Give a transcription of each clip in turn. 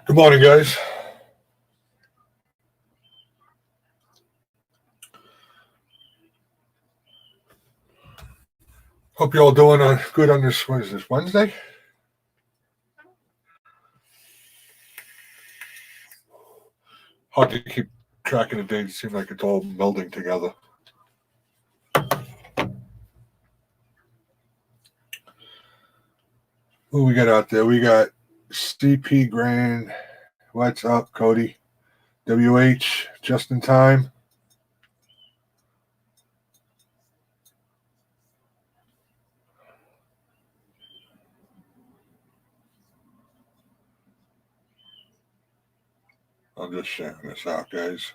Good morning, guys. Hope you all doing good on this. What is this, Wednesday? Hard to keep track of the days. It seems like it's all melding together. Who we got out there? We got CP Grand. What's up, Cody? WH, just in time. I'm just sharing this out, guys.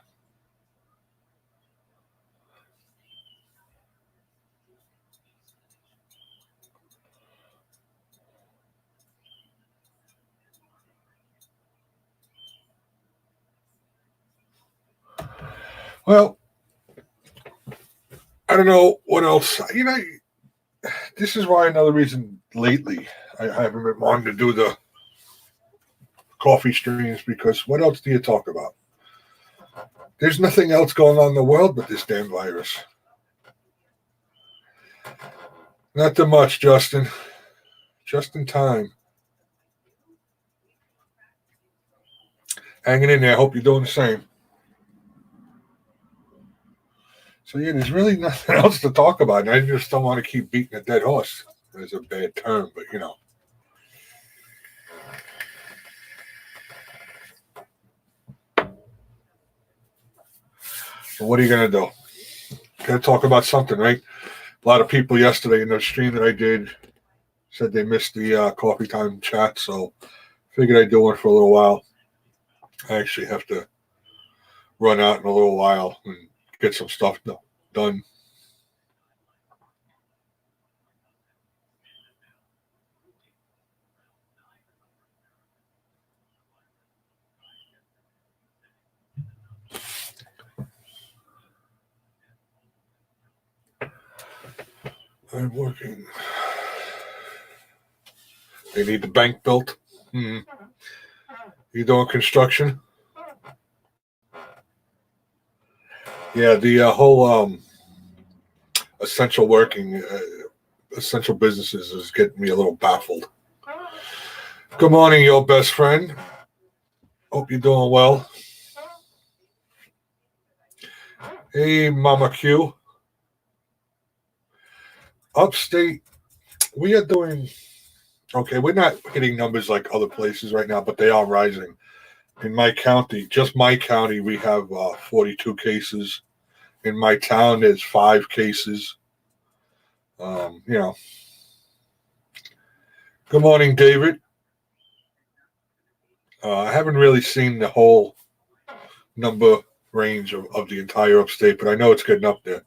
Well, I don't know what else. This is why another reason lately I haven't been wanting to do the coffee streams, because what else do you talk about? There's nothing else going on in the world but this damn virus. Not too much, Justin. Just in time. Hanging in there. Hope you're doing the same. So, yeah, there's really nothing else to talk about. And I just don't want to keep beating a dead horse. That's a bad term, but, So what are you going to do? Got to talk about something, right? A lot of people yesterday in the stream that I did said they missed the coffee time chat, so figured I'd do one for a little while. I actually have to run out in a little while and get some stuff done. I'm working. They need the bank built. You doing construction? Yeah, the whole essential businesses is getting me a little baffled. Good morning, your best friend. Hope you're doing well. Hey, Mama Q. Upstate, we are doing okay. We're not hitting numbers like other places right now, but they are rising. In my county, just my county, we have 42 cases. In my town, there's 5 cases. Good morning, David. I haven't really seen the whole number range of the entire upstate, but I know it's getting up there.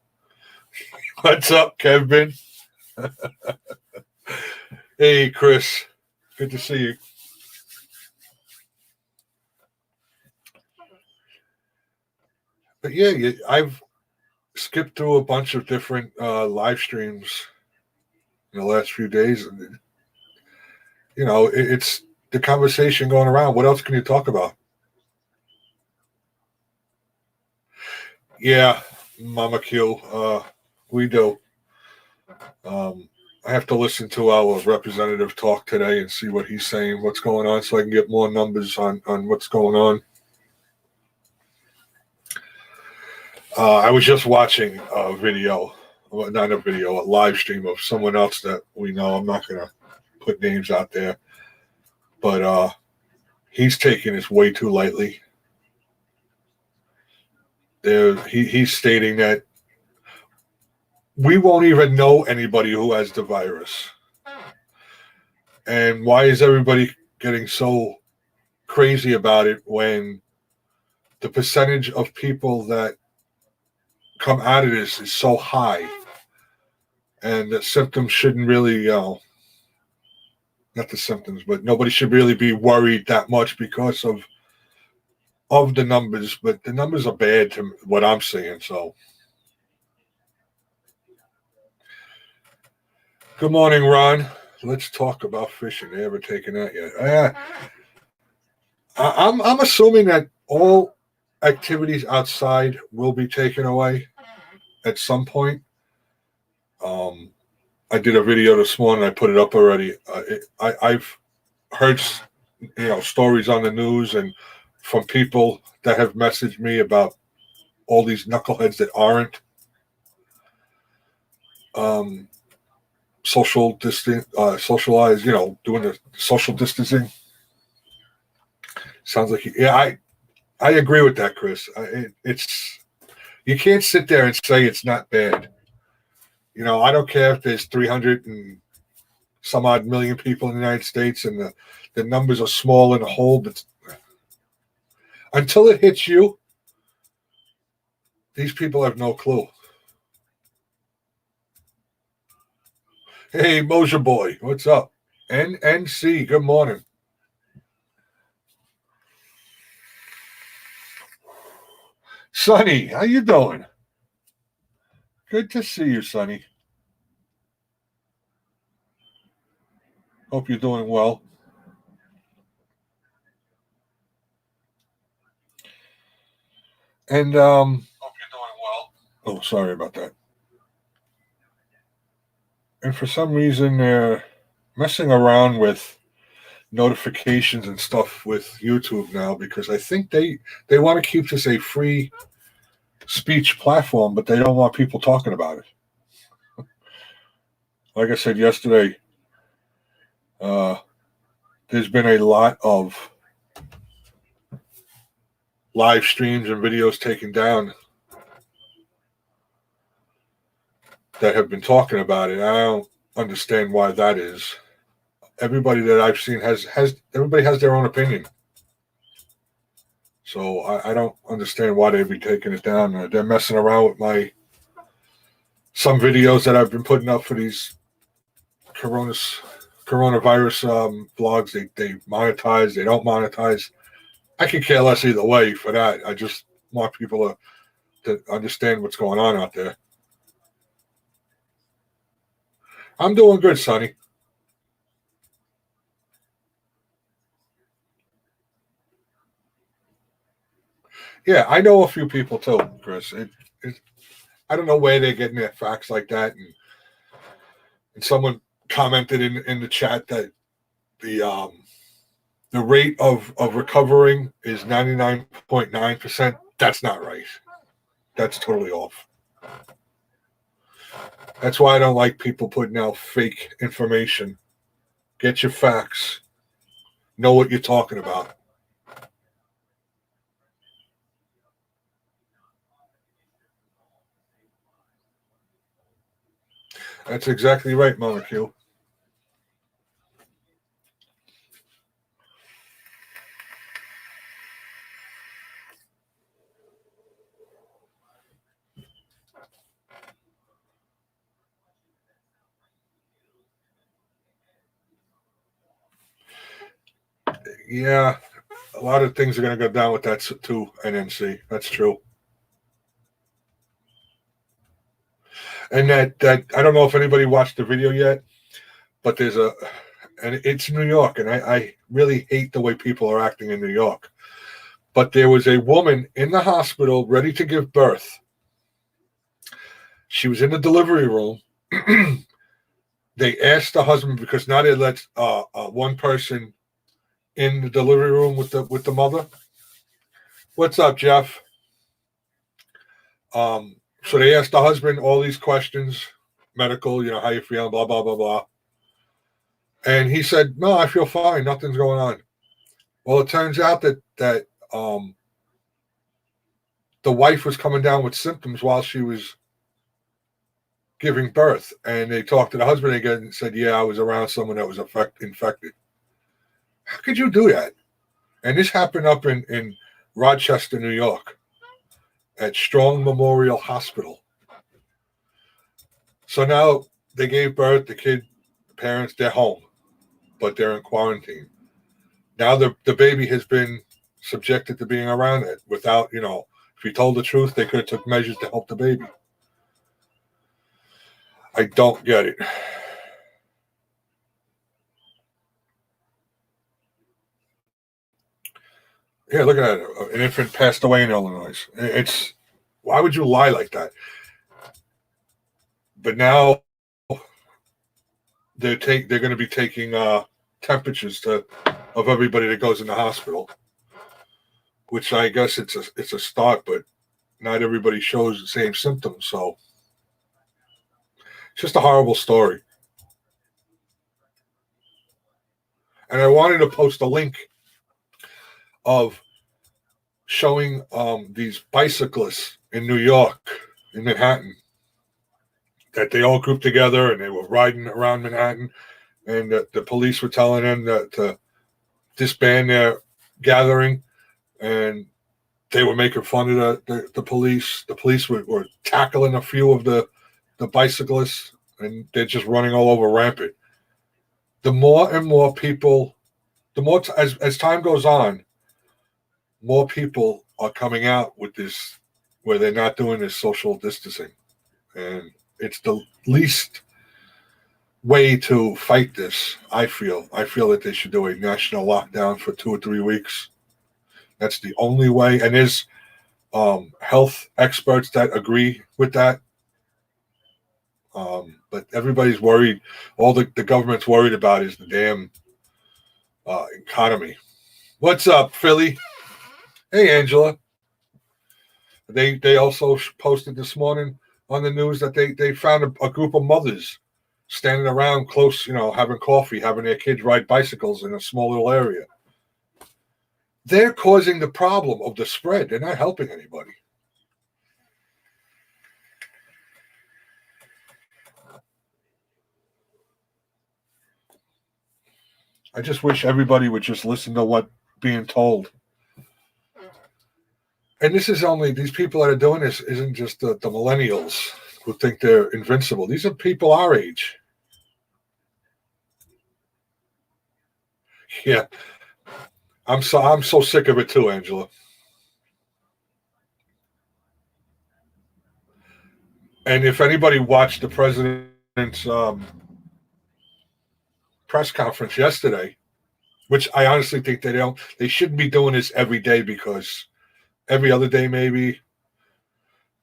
What's up, Kevin? Hey, Chris. Good to see you. But yeah, I've skipped through a bunch of different live streams in the last few days, and it's the conversation going around. What else can you talk about? Yeah, Mama Q, we do. I have to listen to our representative talk today and see what he's saying, what's going on, so I can get more numbers on what's going on. I was just watching a video, well, not a video, a live stream of someone else that we know. I'm not going to put names out there, but he's taking this way too lightly. He's stating that we won't even know anybody who has the virus. And why is everybody getting so crazy about it when the percentage of people that come out of this is so high, and the symptoms shouldn't really, not the symptoms, but nobody should really be worried that much because of the numbers. But the numbers are bad to what I'm seeing. So, good morning, Ron. Let's talk about fishing. They haven't taken that yet. I'm assuming that all activities outside will be taken away at some point. Um, I did a video this morning. I put it up already. I've heard stories on the news and from people that have messaged me about all these knuckleheads that aren't um, socialized, doing the social distancing. Sounds like I agree with that, Chris. It's you can't sit there and say it's not bad. I don't care if there's 300 and some odd million people in the United States and the numbers are small in a whole, but until it hits you, these people have no clue. Hey, Mosier boy, what's up? NNC, good morning. Sonny, how you doing? Good to see you, Sonny. Hope you're doing well. And hope you're doing well. Oh, sorry about that. And for some reason, they're messing around with notifications and stuff with YouTube now because I think they want to keep this a free speech platform, but they don't want people talking about it. Like I said yesterday, there's been a lot of live streams and videos taken down that have been talking about it. I don't understand why that is. Everybody that I've seen has everybody has their own opinion. So I don't understand why they'd be taking it down. They're messing around with some videos that I've been putting up for these coronavirus blogs. They monetize, they don't monetize. I could care less either way for that. I just want people to understand what's going on out there. I'm doing good, Sonny. Yeah, I know a few people too, Chris. I don't know where they're getting their facts like that. And someone commented in the chat that the rate of recovering is 99.9%. That's not right. That's totally off. That's why I don't like people putting out fake information. Get your facts. Know what you're talking about. That's exactly right, Mama Q. Yeah, a lot of things are going to go down with that too, NNC. That's true. And that I don't know if anybody watched the video yet, but and it's New York, and I really hate the way people are acting in New York. But there was a woman in the hospital ready to give birth. She was in the delivery room. They asked the husband because now they let one person in the delivery room with the mother. What's up, Jeff? So they asked the husband all these questions, medical, how you feeling, blah blah blah blah, and he said, "No, I feel fine. Nothing's going on." Well, it turns out that the wife was coming down with symptoms while she was giving birth, and they talked to the husband again and said, "Yeah, I was around someone that was infected." How could you do that? And this happened up in Rochester, New York, at Strong Memorial Hospital. So now they gave birth. The parents, they're home, but they're in quarantine. Now the baby has been subjected to being around it without, if he told the truth, they could have took measures to help the baby. I don't get it. Yeah, look at that. An infant passed away in Illinois. It's why would you lie like that? But now they're going to be taking temperatures of everybody that goes in the hospital, which I guess it's a start, but not everybody shows the same symptoms. So it's just a horrible story. And I wanted to post a link of showing these bicyclists in New York, in Manhattan, that they all grouped together and they were riding around Manhattan, and the police were telling them that to disband their gathering, and they were making fun of the police. The police were tackling a few of the bicyclists, and they're just running all over rampant. The more and more people, as time goes on, more people are coming out with this, where they're not doing this social distancing, and it's the least way to fight this. I feel that they should do a national lockdown for 2 or 3 weeks. That's the only way, and there's health experts that agree with that. But everybody's worried. All the government's worried about is the damn economy. What's up, Philly? Hey, Angela. They also posted this morning on the news that they found a group of mothers standing around close, having coffee, having their kids ride bicycles in a small little area. They're causing the problem of the spread. They're not helping anybody. I just wish everybody would just listen to what being told. And this is only, these people that are doing this isn't just the millennials who think they're invincible. These are people our age. Yeah. I'm so sick of it too, Angela. And if anybody watched the president's press conference yesterday, which I honestly think they shouldn't be doing this every day, because every other day maybe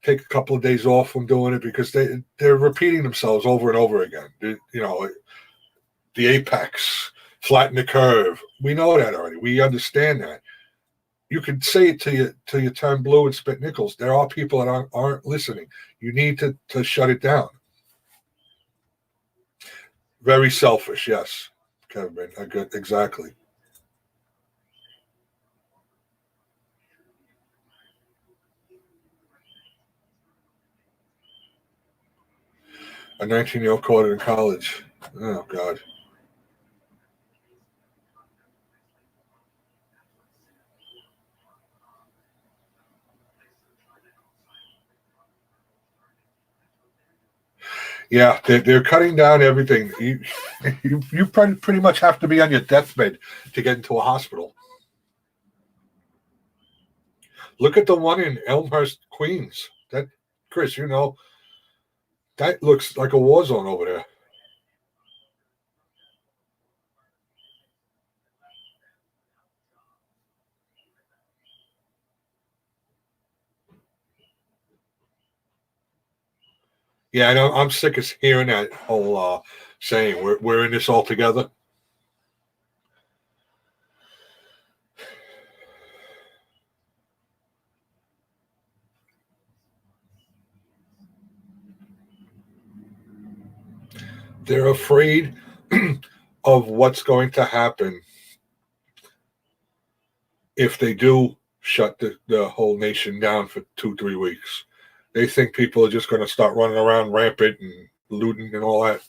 take a couple of days off from doing it, because they're repeating themselves over and over again. The apex, flatten the curve. We know that already. We understand that. You can say it till you turn blue and spit nickels. There are people that aren't listening. You need to shut it down. Very selfish, yes, Kevin. Exactly. A 19-year-old caught it in college. Oh God. Yeah, they're cutting down everything. You pretty much have to be on your deathbed to get into a hospital. Look at the one in Elmhurst, Queens. That, Chris, that looks like a war zone over there. Yeah, I know. I'm sick of hearing that whole saying we're in this all together. They're afraid of what's going to happen if they do shut the whole nation down for 2, 3 weeks. They think people are just going to start running around rampant and looting and all that.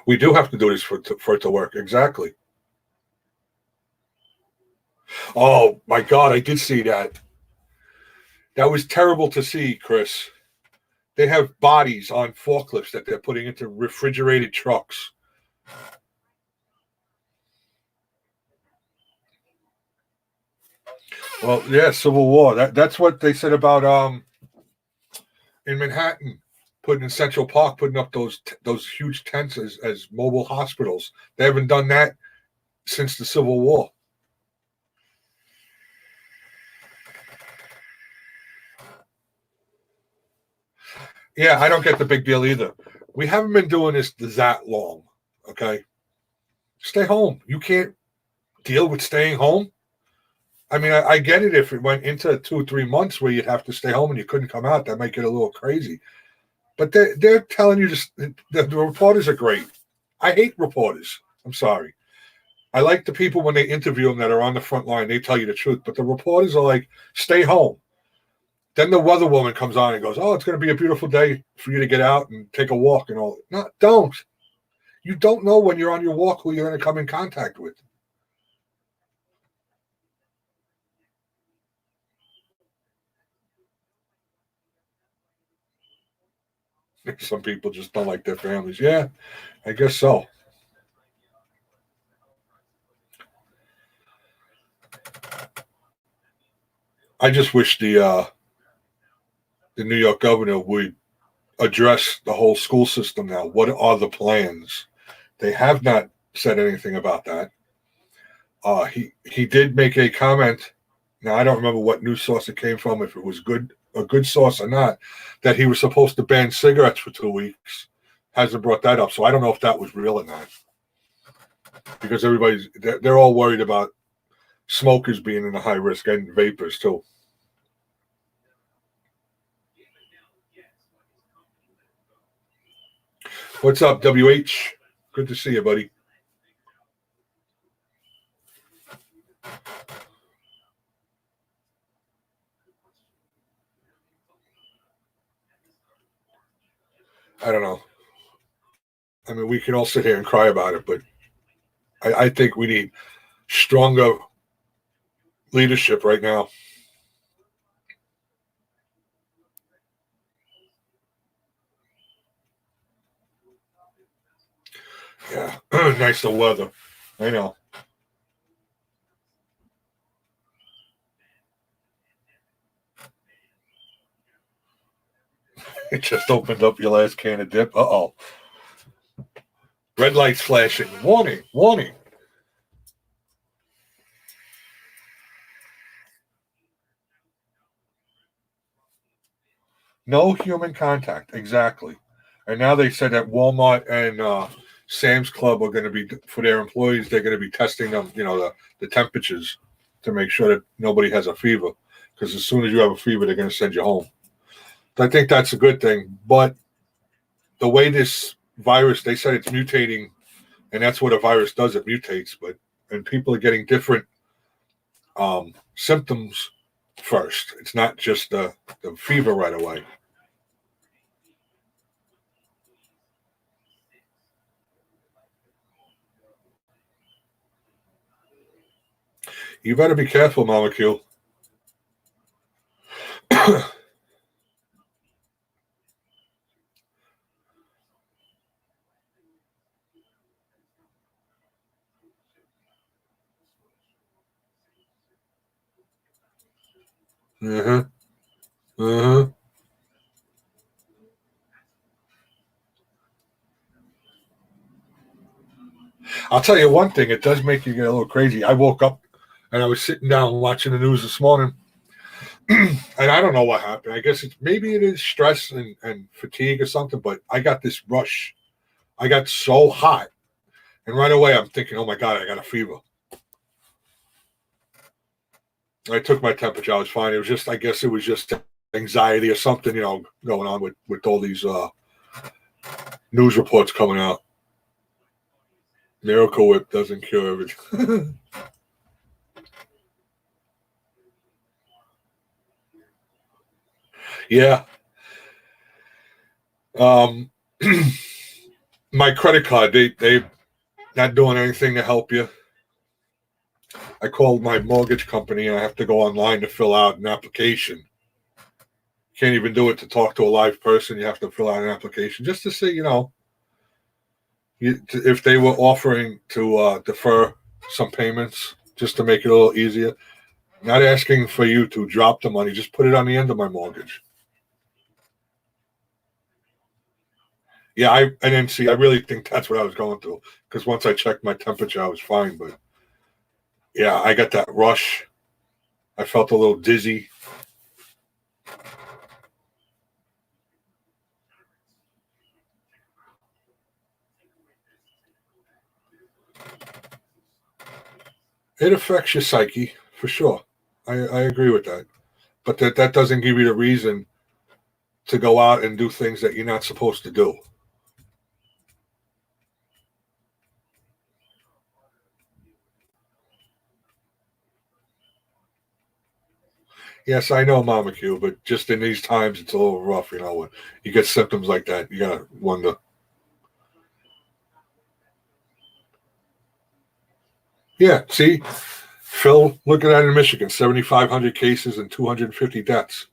We do have to do this for it to work. Exactly. Oh my God, I did see that. That was terrible to see, Chris. They have bodies on forklifts that they're putting into refrigerated trucks. Well, yeah, Civil War. That's what they said about in Manhattan, putting in Central Park, putting up those huge tents as mobile hospitals. They haven't done that since the Civil War. Yeah, I don't get the big deal either. We haven't been doing this that long, okay? Stay home. You can't deal with staying home. I mean, I get it if it went into 2 or 3 months where you'd have to stay home and you couldn't come out. That might get a little crazy. But they're telling you just the reporters are great. I hate reporters. I'm sorry. I like the people when they interview them that are on the front line. They tell you the truth. But the reporters are like, stay home. Then the weather woman comes on and goes, oh, it's going to be a beautiful day for you to get out and take a walk and all. No, don't. You don't know when you're on your walk who you're going to come in contact with. Some people just don't like their families. Yeah, I guess so. I just wish the New York governor would address the whole school system now. What are the plans? They have not said anything about that. He did make a comment. Now I don't remember what news source it came from, if it was a good source or not, that he was supposed to ban cigarettes for 2 weeks. Hasn't brought that up, so I don't know if that was real or not. Because they're all worried about smokers being in a high risk and vapors too. What's up, WH? Good to see you, buddy. I don't know. I mean, we can all sit here and cry about it, but I think we need stronger leadership right now. Yeah, nice the weather. I know. It just opened up your last can of dip. Uh-oh. Red lights flashing. Warning, warning. No human contact. Exactly. And now they said that Walmart and Sam's Club are going to be, for their employees, they're going to be testing them, the temperatures to make sure that nobody has a fever. Because as soon as you have a fever, they're going to send you home. So I think that's a good thing. But the way this virus, they said it's mutating, and that's what a virus does. It mutates, and people are getting different symptoms first. It's not just the fever right away. You better be careful, Mama Q. Uh-huh. Uh-huh. I'll tell you one thing, it does make you get a little crazy. I woke up and I was sitting down watching the news this morning, and I don't know what happened. I guess maybe it is stress and fatigue or something, but I got this rush. I got so hot. And right away I'm thinking, oh my God, I got a fever. I took my temperature, I was fine. It was just, I guess it was just anxiety or something, going on with all these news reports coming out. Miracle Whip doesn't cure everything. Yeah. My credit card, they not doing anything to help you. I called my mortgage company and I have to go online to fill out an application. Can't even do it to talk to a live person. You have to fill out an application just to see, if they were offering to defer some payments just to make it a little easier. Not asking for you to drop the money, just put it on the end of my mortgage. Yeah, and then see, I really think that's what I was going through because once I checked my temperature, I was fine. But yeah, I got that rush. I felt a little dizzy. It affects your psyche for sure. I agree with that. But that doesn't give you the reason to go out and do things that you're not supposed to do. Yes, I know, Mama Q, but just in these times, it's a little rough. When you get symptoms like that, you gotta wonder. Yeah, see, Phil, look at that in Michigan: 7,500 cases and 250 deaths.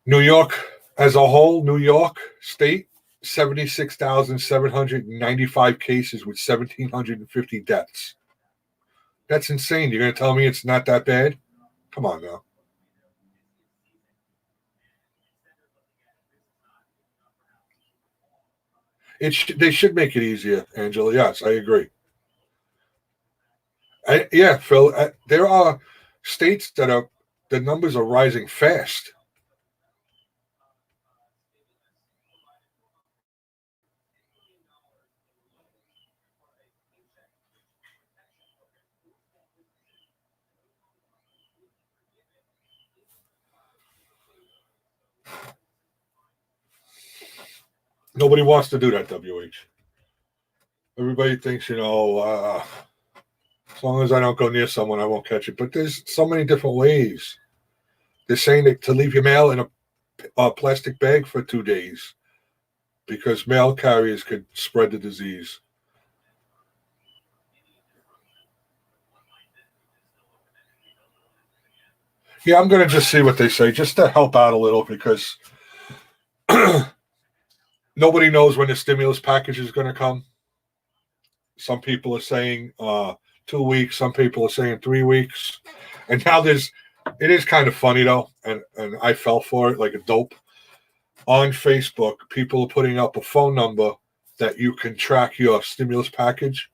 New York, as a whole, New York State, 76,795 cases with 1,750 deaths. That's insane. You're gonna tell me it's not that bad? Come on now. They should make it easier, Angela. Yes, I agree. Yeah, Phil. There are states that are the numbers are rising fast. Nobody wants to do that. WH. Everybody thinks as long as I don't go near someone, I won't catch it. But there's so many different ways. They're saying that to leave your mail in a plastic bag for 2 days because mail carriers could spread the disease. Yeah, I'm gonna just see what they say just to help out a little because nobody knows when the stimulus package is going to come. Some people are saying 2 weeks. Some people are saying 3 weeks. And now it is kind of funny though, and I fell for it like a dope. On Facebook, people are putting up a phone number that you can track your stimulus package.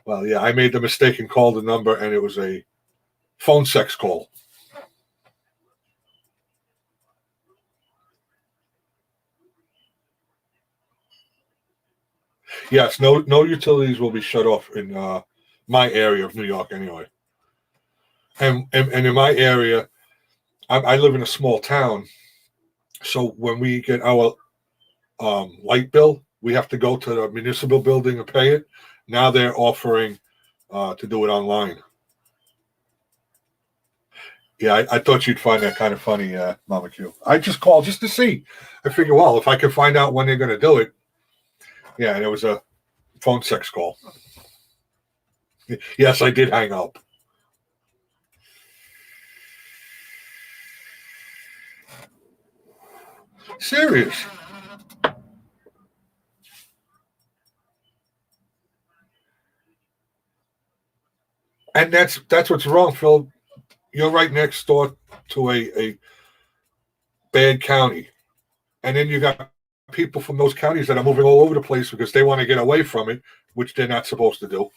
Well, yeah, I made the mistake and called the number, and it was a phone sex call. Yes, no utilities will be shut off in my area of New York anyway. And in my area, I live in a small town, so when we get our light bill, we have to go to the municipal building and pay it. Now they're offering to do it online. Yeah, I thought you'd find that kind of funny, Mama Q. I just called just to see. I figure, well, if I can find out when they're going to do it, yeah, and it was a phone sex call. Yes, I did hang up. Serious, and that's what's wrong, Phil. You're right next door to a bad county, and then you got people from those counties that are moving all over the place because they want to get away from it, which they're not supposed to do.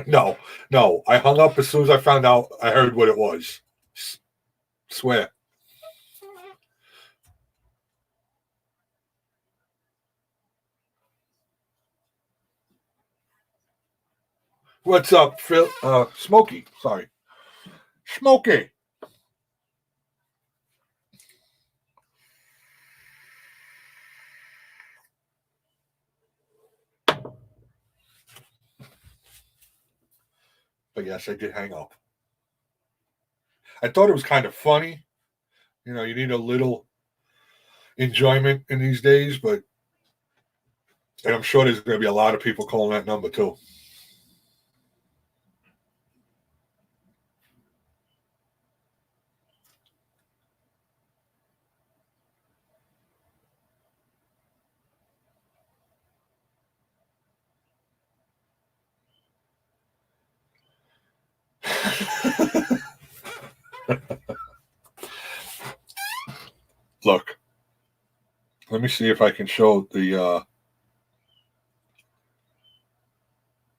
No, no. I hung up as soon as I found out. I heard what it was. Swear. What's up, Phil? Smokey. Sorry, Smokey. But yes, I did hang up. I thought it was kind of funny. You need a little enjoyment in these days, but and I'm sure there's going to be a lot of people calling that number too. Look, let me see if I can show the.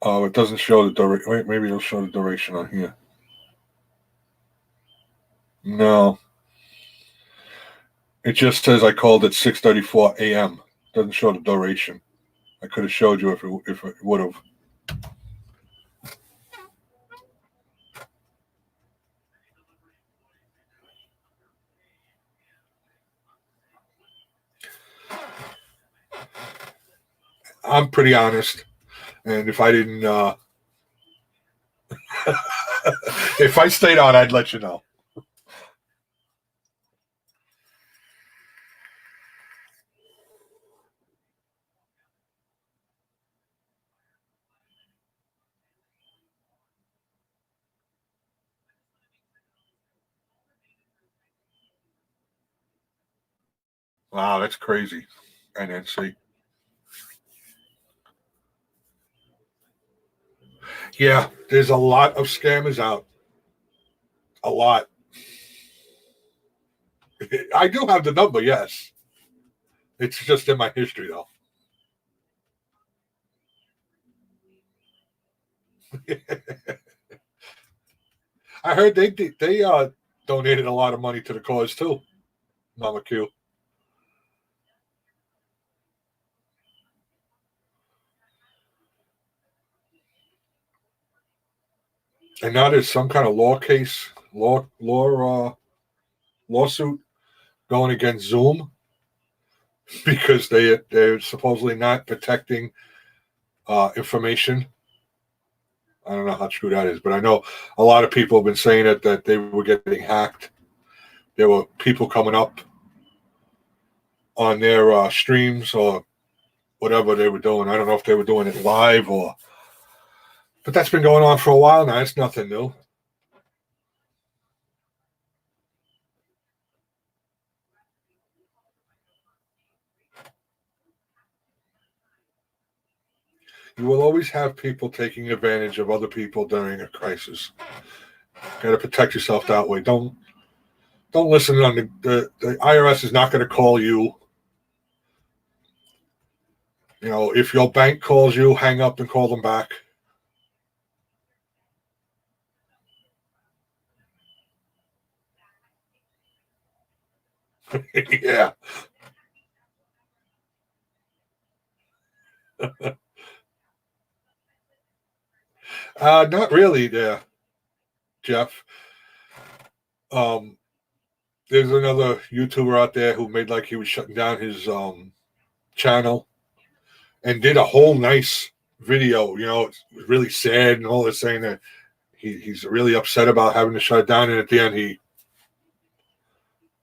Oh, it doesn't show the duration. Wait, maybe it'll show the duration on here. No, it just says I called at 6:34 a.m. Doesn't show the duration. I could have showed you if it would have. I'm pretty honest, and if I didn't, if I stayed on, I'd let you know. Wow, that's crazy. NNC. Yeah, there's a lot of scammers out. A lot. I do have the number, yes. It's just in my history, though. I heard they donated a lot of money to the cause too, Mama Q. And now there's some kind of lawsuit going against Zoom because they're supposedly not protecting information. I don't know how true that is, but I know a lot of people have been saying that they were getting hacked. There were people coming up on their streams or whatever they were doing. I don't know if they were doing it live or, but that's been going on for a while now. It's nothing new. You will always have people taking advantage of other people during a crisis. Got to protect yourself that way. Don't listen on the IRS is not going to call you. You know, if your bank calls you, hang up and call them back. Yeah. Not really there, Jeff. Um, there's another YouTuber out there who made like he was shutting down his channel and did a whole nice video. You know, it's really sad and all this, saying that he's really upset about having to shut it down. And at the end, he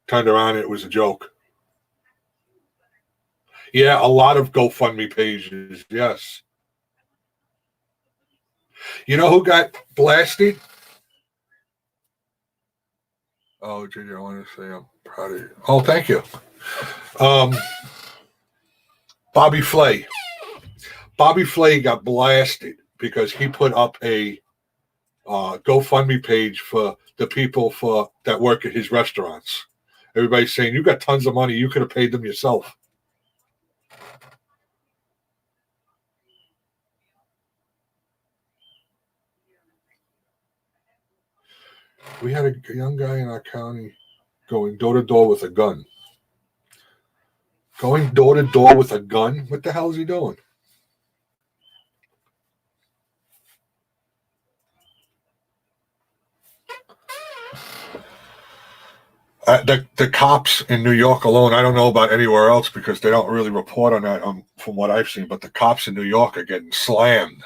turned around and it was a joke. Yeah, a lot of GoFundMe pages. Yes. You know who got blasted? Oh, J J, I want to say I'm proud of you. Oh, thank you. Um, Bobby Flay. Bobby Flay got blasted because he put up a GoFundMe page for the people that work at his restaurants. Everybody's saying, you got tons of money. You could have paid them yourself. We had a young guy in our county going door to door with a gun. Going door to door with a gun? What the hell is he doing? The cops in New York alone, I don't know about anywhere else because they don't really report on that from what I've seen, but the cops in New York are getting slammed.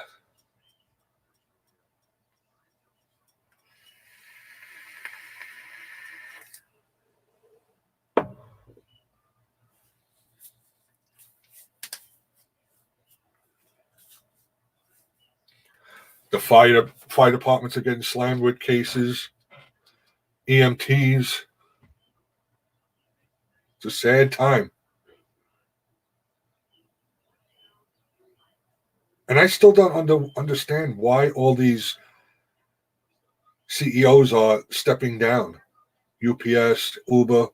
The fire departments are getting slammed with cases. EMTs. It's a sad time. And I still don't understand why all these CEOs are stepping down. UPS, Uber,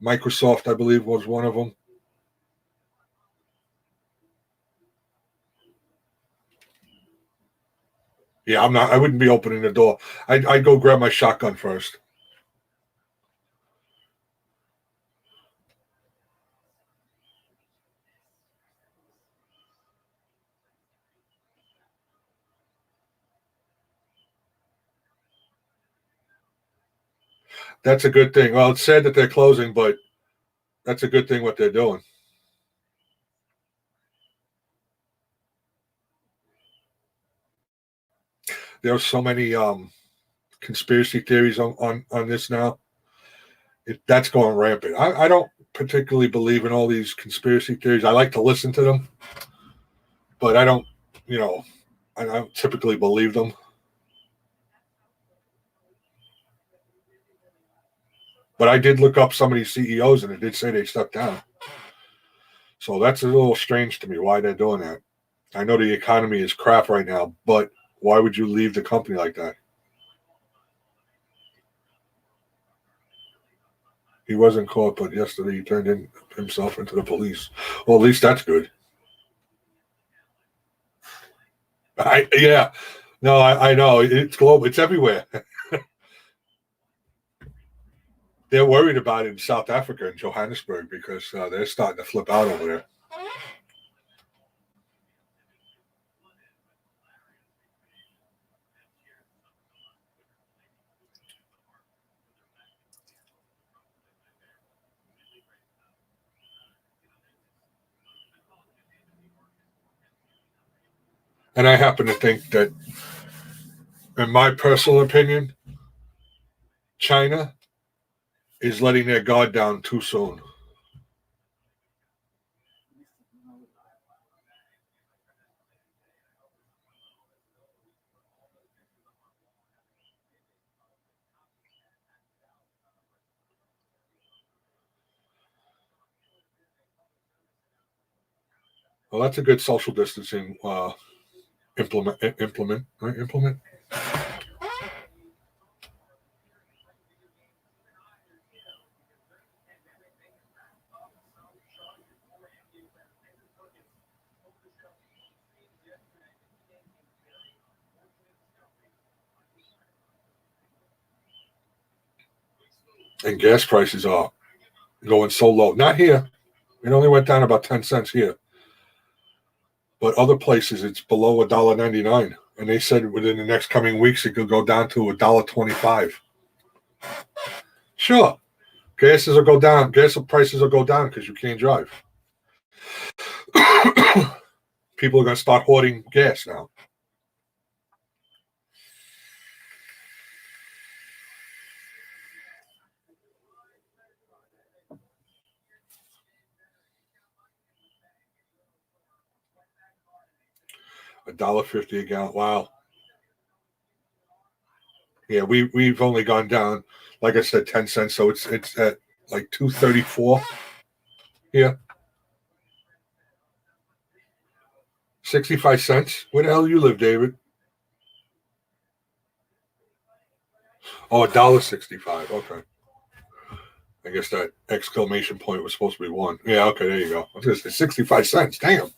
Microsoft, I believe, was one of them. Yeah, I wouldn't be opening the door. I'd go grab my shotgun first. That's a good thing. Well, it's sad that they're closing, but that's a good thing what they're doing. There are so many conspiracy theories on this now. That's going rampant. I don't particularly believe in all these conspiracy theories. I like to listen to them, but I don't, you know, I don't typically believe them. But I did look up some of these CEOs, and it did say they stepped down. So that's a little strange to me why they're doing that. I know the economy is crap right now, but why would you leave the company like that? He wasn't caught, but yesterday he turned himself into the police. Well, at least that's good. Yeah. No, I know. It's global. It's everywhere. They're worried about it in South Africa and Johannesburg because they're starting to flip out over there. And I happen to think that, in my personal opinion, China is letting their guard down too soon. Well, that's a good social distancing implement. And gas prices are going so low. Not here. It only went down about 10 cents here. But other places, it's below $1.99. And they said within the next coming weeks, it could go down to $1.25. Sure. Gases will go down. Gas prices will go down because you can't drive. People are going to start hoarding gas now. $1.50 a gallon. Wow. Yeah, we've only gone down, like I said, 10 cents. So it's at like 2.34 here. 65 cents. Where the hell do you live, David? Oh, $1.65. Okay. I guess that exclamation point was supposed to be one. Yeah, okay, there you go. I was going to say 65 cents. Damn.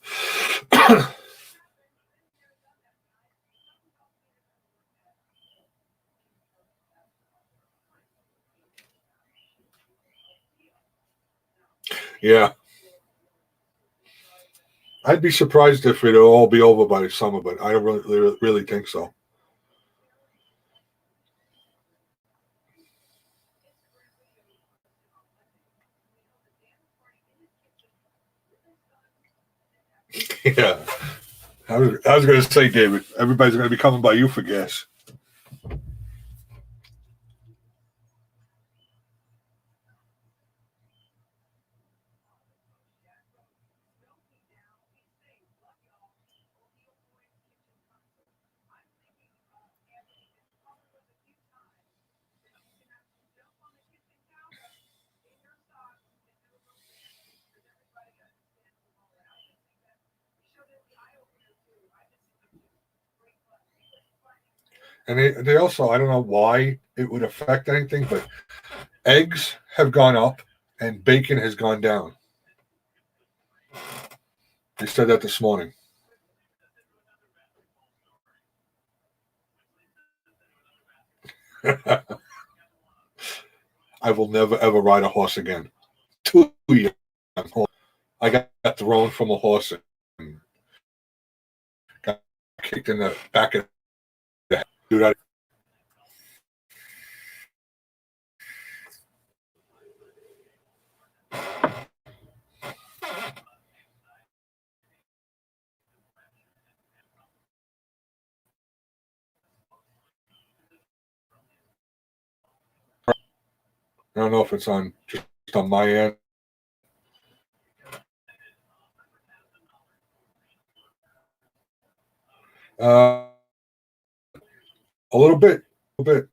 Yeah. I'd be surprised if it'll all be over by the summer, but I don't really think so. Yeah. I was going to say, David, everybody's going to be coming by you for gas. And they also, I don't know why it would affect anything, but eggs have gone up and bacon has gone down. They said that this morning. I will never ever ride a horse again. Too young. I got thrown from a horse and got kicked in the back of the head. Dude, I don't know if it's on just on my end. A little bit. A little bit.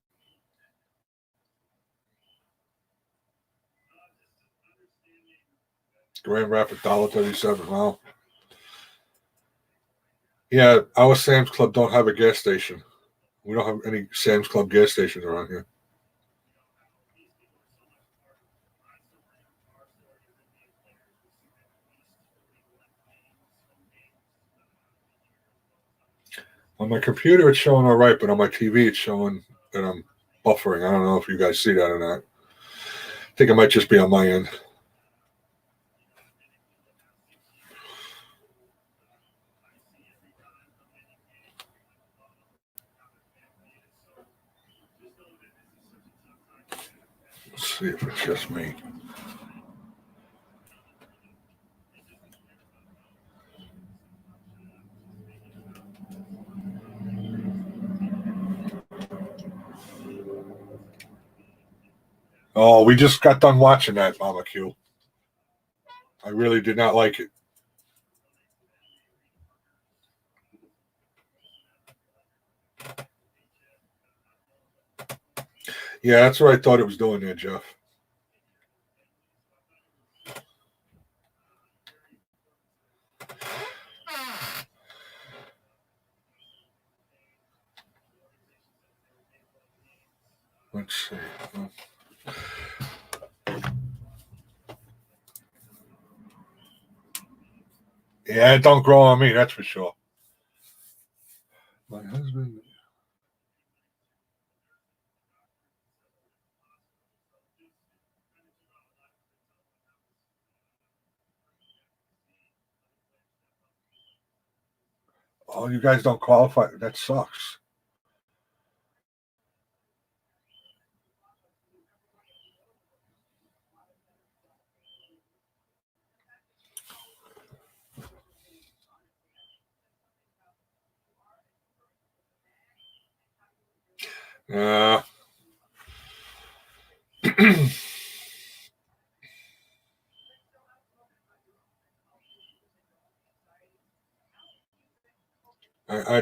Grand Rapids, $1.37. Wow. Yeah, our Sam's Club don't have a gas station. We don't have any Sam's Club gas stations around here. On my computer, it's showing all right, but on my TV, it's showing that I'm buffering. I don't know if you guys see that or not. I think it might just be on my end. Let's see if it's just me. Oh, we just got done watching that, Mama Q. I really did not like it. Yeah, that's what I thought it was doing there, Jeff. Let's see. Yeah, it don't grow on me, that's for sure. My husband. Oh, you guys don't qualify. That sucks. Yeah.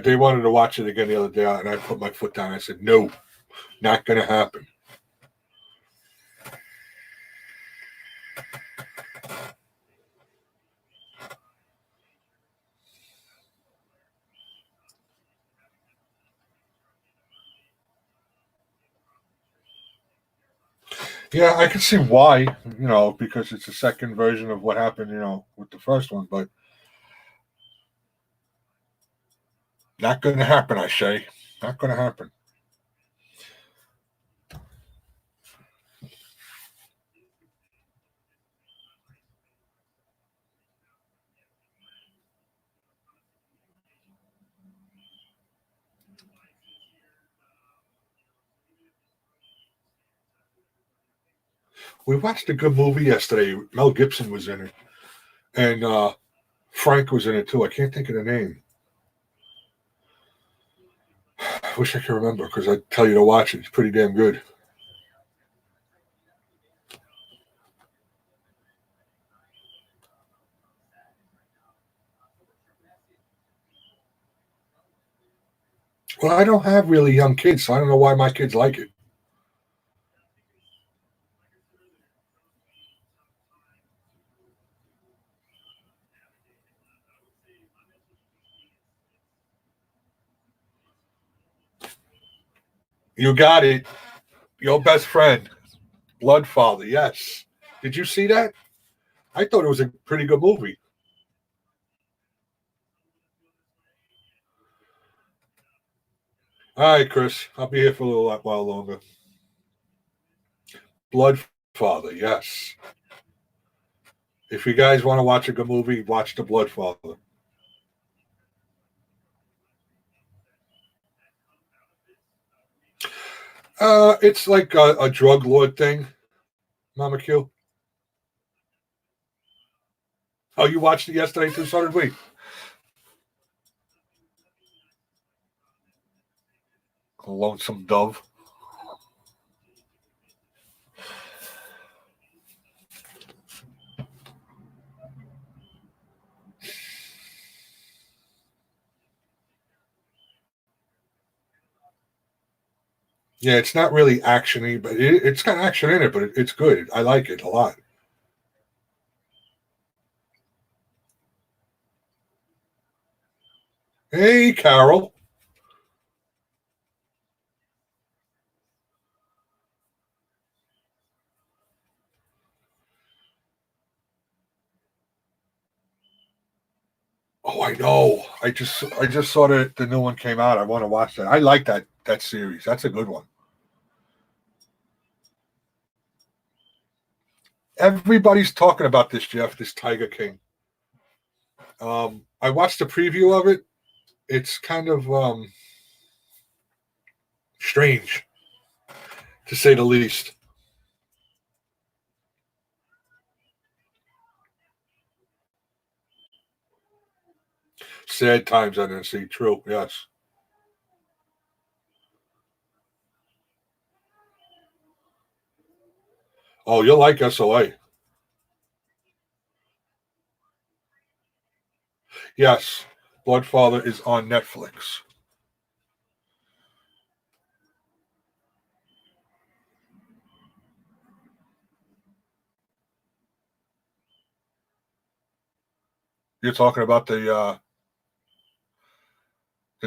They wanted to watch it again the other day, and I put my foot down. I said, no, not going to happen. Yeah, I can see why, because it's a second version of what happened, with the first one, but not going to happen, I say. Not going to happen. We watched a good movie yesterday. Mel Gibson was in it, and Frank was in it too. I can't think of the name. I wish I could remember because I'd tell you to watch it. It's pretty damn good. Well, I don't have really young kids, so I don't know why my kids like it. You got it. Your best friend, Bloodfather. Yes. Did you see that? I thought it was a pretty good movie. All right, Chris. I'll be here for a little while longer. Bloodfather, yes. If you guys want to watch a good movie, watch The Bloodfather. It's like a drug lord thing, Mama Q. Oh, you watched it yesterday too? So did we. Lonesome Dove. Yeah, it's not really actiony, but it's got action in it, but it's good. I like it a lot. Hey, Carol. Oh, I know. I just saw that the new one came out. I want to watch that. I like that series. That's a good one. Everybody's talking about this, Jeff. This Tiger King. I watched the preview of it. It's kind of strange, to say the least. Sad times I didn't see. True. Yes. Oh, you'll like SOA. Yes. Bloodfather is on Netflix. You're talking about the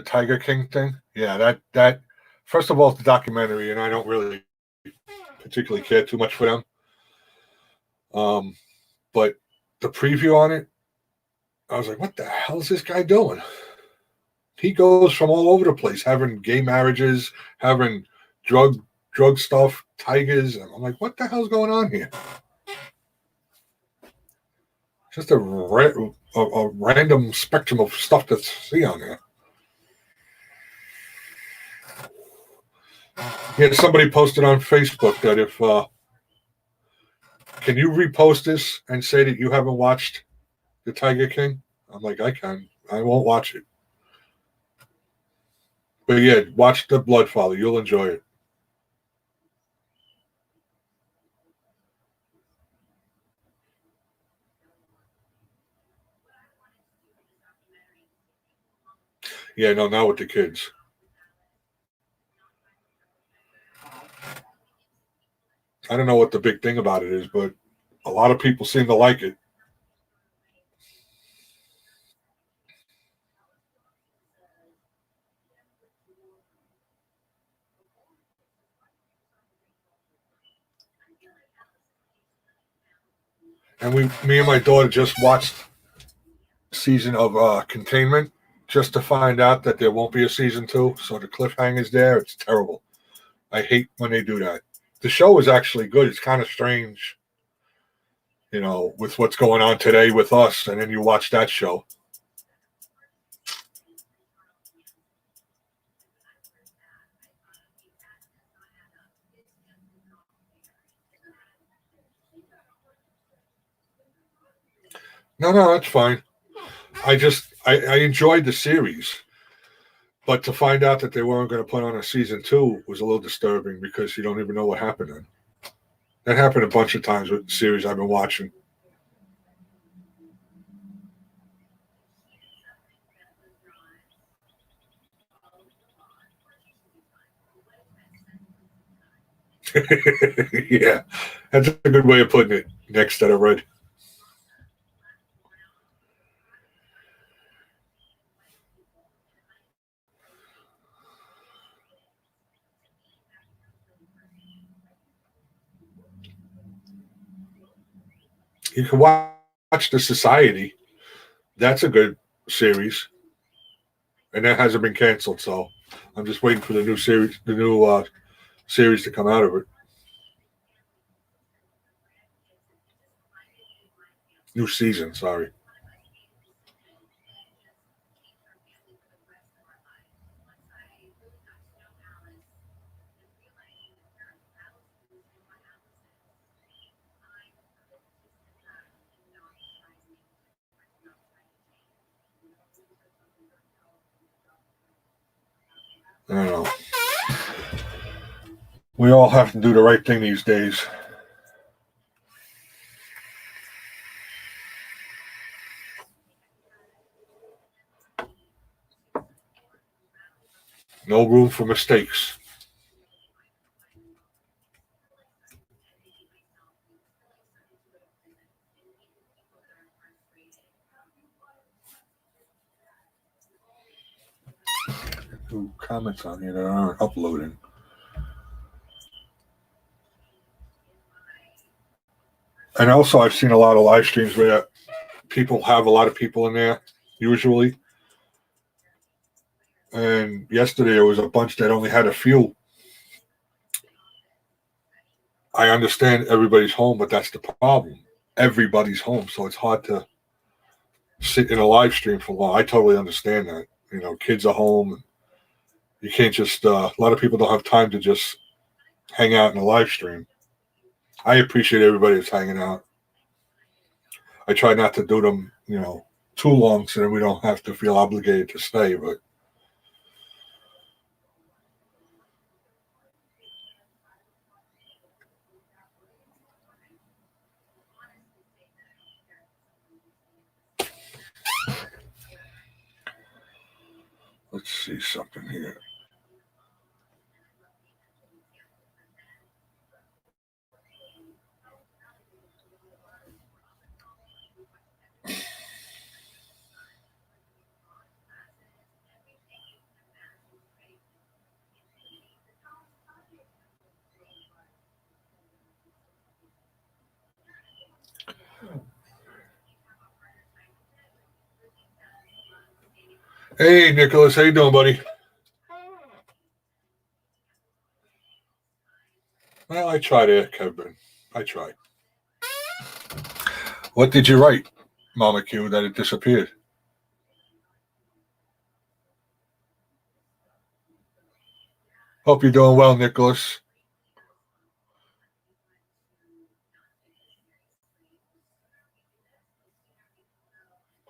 Tiger King thing? Yeah, that first of all, it's a documentary, and I don't really particularly care too much for them. Um, but the preview on it, I was like, what the hell is this guy doing? He goes from all over the place, having gay marriages, having drug drug stuff, tigers, and I'm like, what the hell's going on here? Just a random spectrum of stuff to see on there. Yeah, somebody posted on Facebook that if can you repost this and say that you haven't watched the Tiger King? I'm like, I can. I won't watch it. But yeah, watch the Bloodfather. You'll enjoy it. Yeah, no, not with the kids. I don't know what the big thing about it is, but a lot of people seem to like it. And me and my daughter just watched season of Containment just to find out that there won't be a season two. So the cliffhanger's there. It's terrible. I hate when they do that. The show is actually good. It's kind of strange, with what's going on today with us, and then you watch that show. No, no, that's fine. I enjoyed the series, but to find out that they weren't going to put on a season two was a little disturbing because you don't even know what happened then. That happened a bunch of times with the series I've been watching. Yeah, that's a good way of putting it. Next that I read. You can watch The Society. That's a good series, and that hasn't been canceled. So I'm just waiting for the new series to come out of it. New season, sorry. I don't know. We all have to do the right thing these days. No room for mistakes. Who comments on here that aren't uploading? And also, I've seen a lot of live streams where people have a lot of people in there, usually. And yesterday, there was a bunch that only had a few. I understand everybody's home, but that's the problem. Everybody's home, so it's hard to sit in a live stream for long. I totally understand that. You know, kids are home. You can't just. A lot of people don't have time to just hang out in a live stream. I appreciate everybody that's hanging out. I try not to do them, too long, so then we don't have to feel obligated to stay. But let's see something here. Hey, Nicholas, how you doing, buddy? Well, I tried it, Kevin. I tried. What did you write, Mama Q, that it disappeared? Hope you're doing well, Nicholas.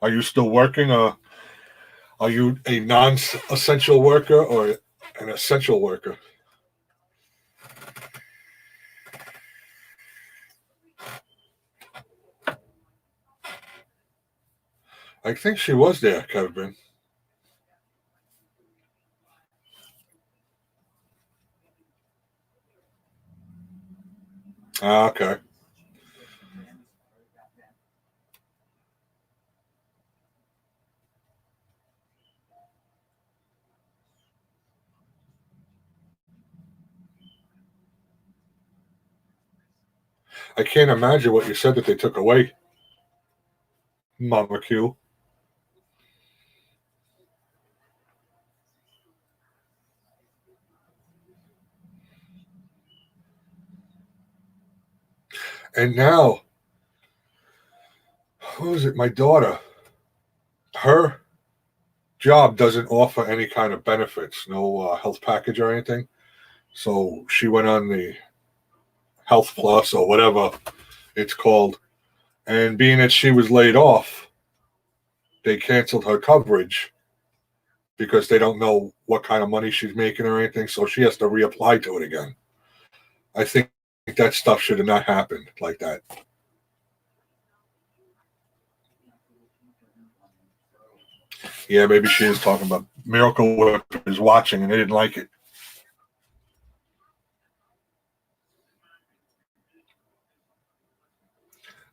Are you still working, or are you a non-essential worker or an essential worker? I think she was there, Kevin. Ah, okay. I can't imagine what you said that they took away, Mama Q. And now, who is it? My daughter. Her job doesn't offer any kind of benefits, no health package or anything. So she went on the Health Plus or whatever it's called. And being that she was laid off, they canceled her coverage because they don't know what kind of money she's making or anything. So she has to reapply to it again. I think that stuff should have not happened like that. Yeah, maybe she is talking about Miracle Whip is watching and they didn't like it.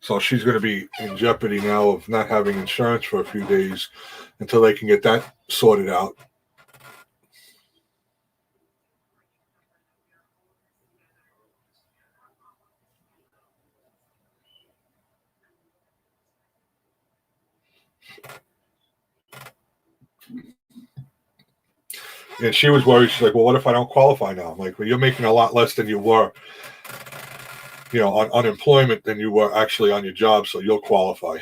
So she's going to be in jeopardy now of not having insurance for a few days until they can get that sorted out. And she was worried. She's like, well, what if I don't qualify now? I'm like, well, you're making a lot less than you were, on unemployment than you were actually on your job, so you'll qualify.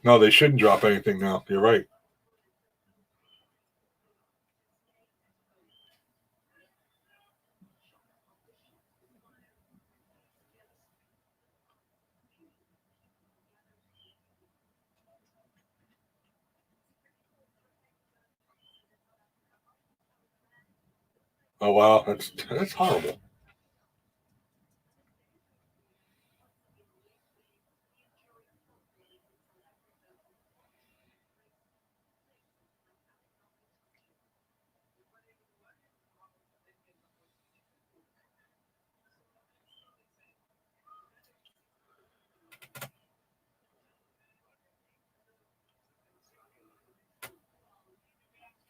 No, they shouldn't drop anything now. You're right. Oh wow, that's horrible.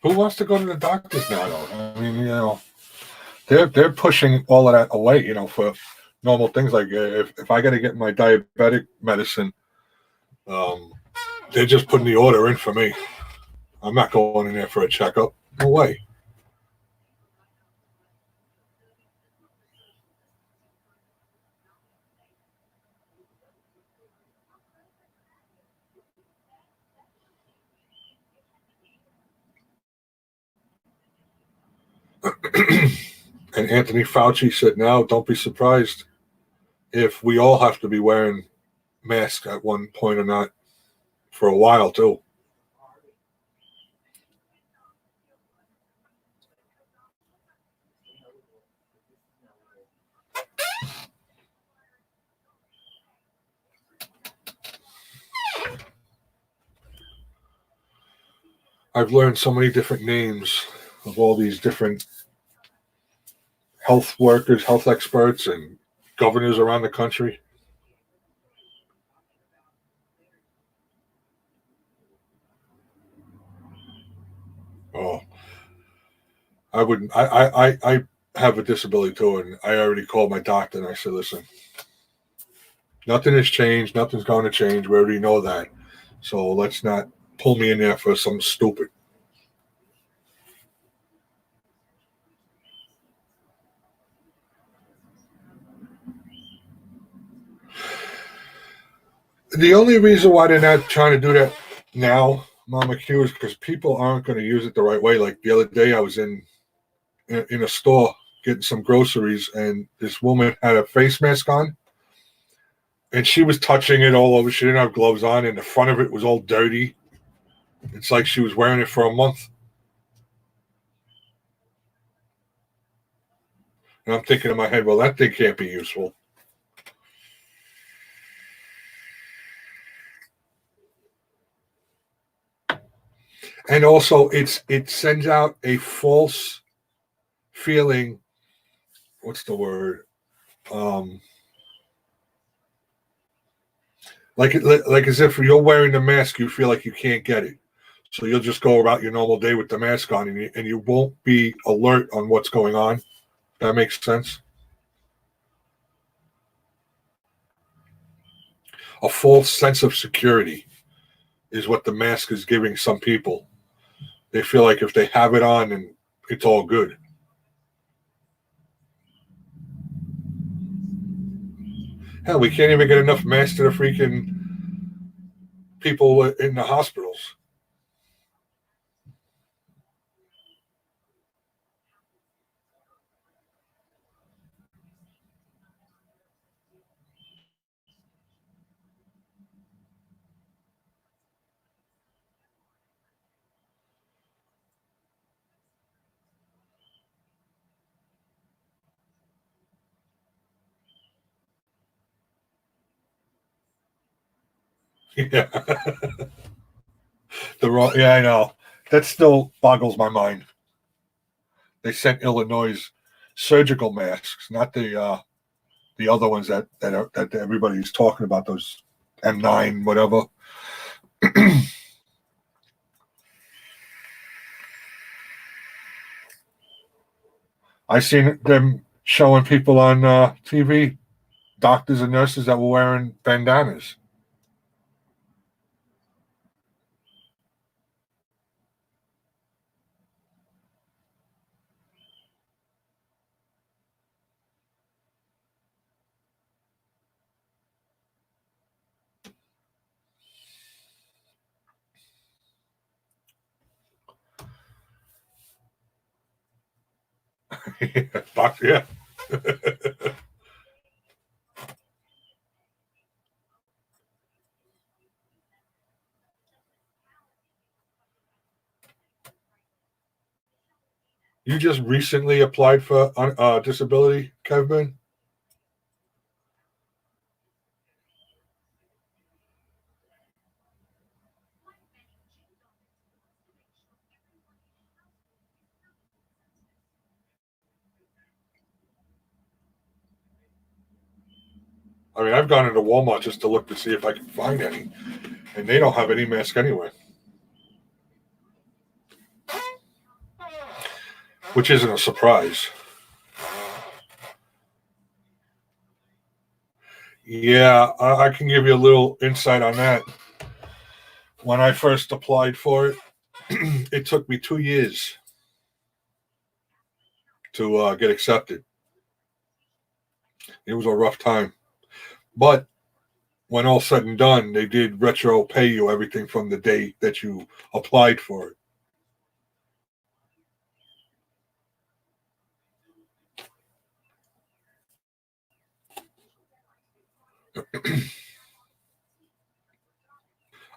Who wants to go to the doctors now, though? I mean, they're pushing all of that away, for normal things like if I got to get my diabetic medicine, um, they're just putting the order in for me. I'm not going in there for a checkup. No way. And Anthony Fauci said, "Now, don't be surprised if we all have to be wearing masks at one point or not for a while too." I've learned so many different names of all these different health workers, health experts, and governors around the country. Oh, I wouldn't. I have a disability too, and I already called my doctor and I said, "Listen, nothing has changed. Nothing's going to change. We already know that. So let's not pull me in there for something stupid." The only reason why they're not trying to do that now, Mama Q, is because people aren't going to use it the right way. Like the other day, I was in a store getting some groceries, and this woman had a face mask on, and she was touching it all over. She didn't have gloves on, and the front of it was all dirty. It's like she was wearing it for a month. And I'm thinking in my head, well, that thing can't be useful. And also, it sends out a false feeling. What's the word? Um, like as if you're wearing the mask, you feel like you can't get it. So you'll just go about your normal day with the mask on, and you won't be alert on what's going on. That makes sense. A false sense of security is what the mask is giving some people. They feel like if they have it on, and it's all good. Hell, we can't even get enough masks to the freaking people in the hospitals. Yeah, yeah, I know. That still boggles my mind. They sent Illinois surgical masks, not the the other ones that everybody's talking about, those M9 whatever. I seen them showing people on TV, doctors and nurses that were wearing bandanas. Yeah. You just recently applied for disability, Kevin? I mean, I've gone into Walmart just to look to see if I can find any, and they don't have any mask anywhere, which isn't a surprise. Yeah, I can give you a little insight on that. When I first applied for it, it took me 2 years to get accepted. It was a rough time. But when all said and done, they did retro pay you everything from the day that you applied for it.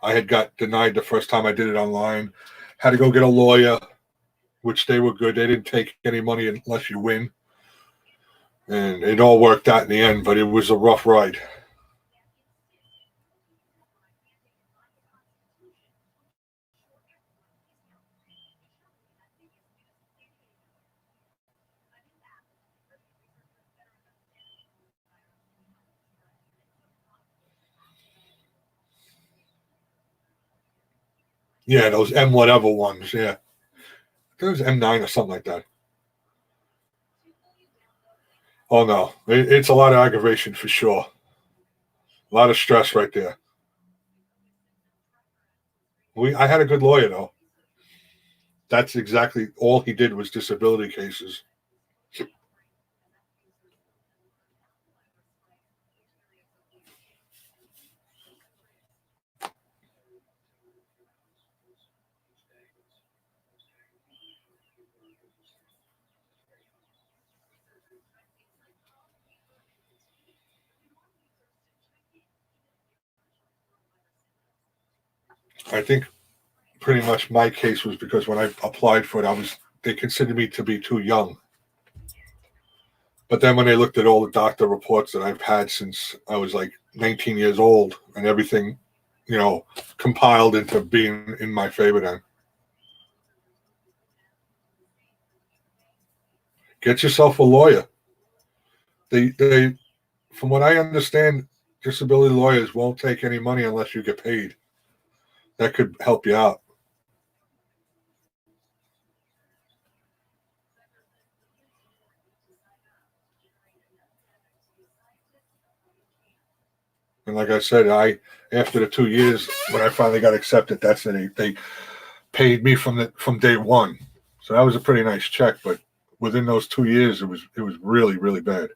I had got denied the first time I did it online. Had to go get a lawyer, which they were good. They didn't take any money unless you win. And it all worked out in the end, but it was a rough ride. Yeah, those M whatever ones. Yeah. There was M9 or something like that. Oh, no. It's a lot of aggravation for sure. A lot of stress right there. I had a good lawyer, though. That's exactly all he did was disability cases. I think pretty much my case was because when I applied for it, they considered me to be too young. But then when they looked at all the doctor reports that I've had since I was like 19 years old and everything, compiled into being in my favor, then get yourself a lawyer. They from what I understand, disability lawyers won't take any money unless you get paid. That could help you out. And like I said, after the 2 years when I finally got accepted, that's when they paid me from day one. So that was a pretty nice check. But within those 2 years, it was really really bad.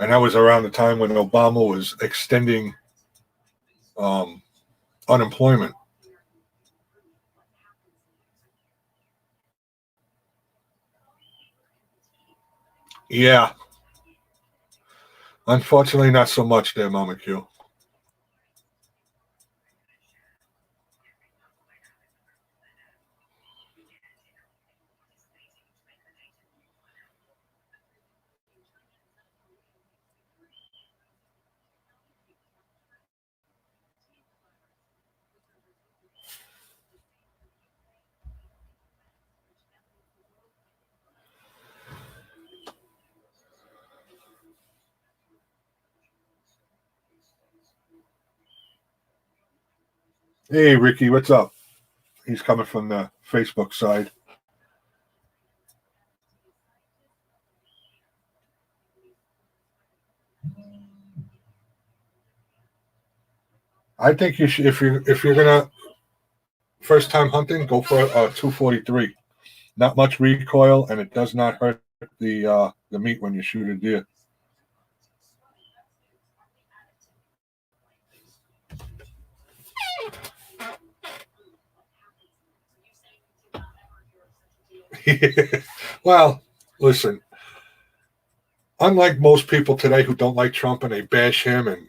And that was around the time when Obama was extending um, unemployment. Yeah, unfortunately, not so much there, Mama Q. Hey, Ricky, what's up? He's coming from the Facebook side. I think you should, if you're gonna first time hunting, go for a 243. Not much recoil, and it does not hurt the meat when you shoot a deer. Well, listen. Unlike most people today who don't like Trump and they bash him and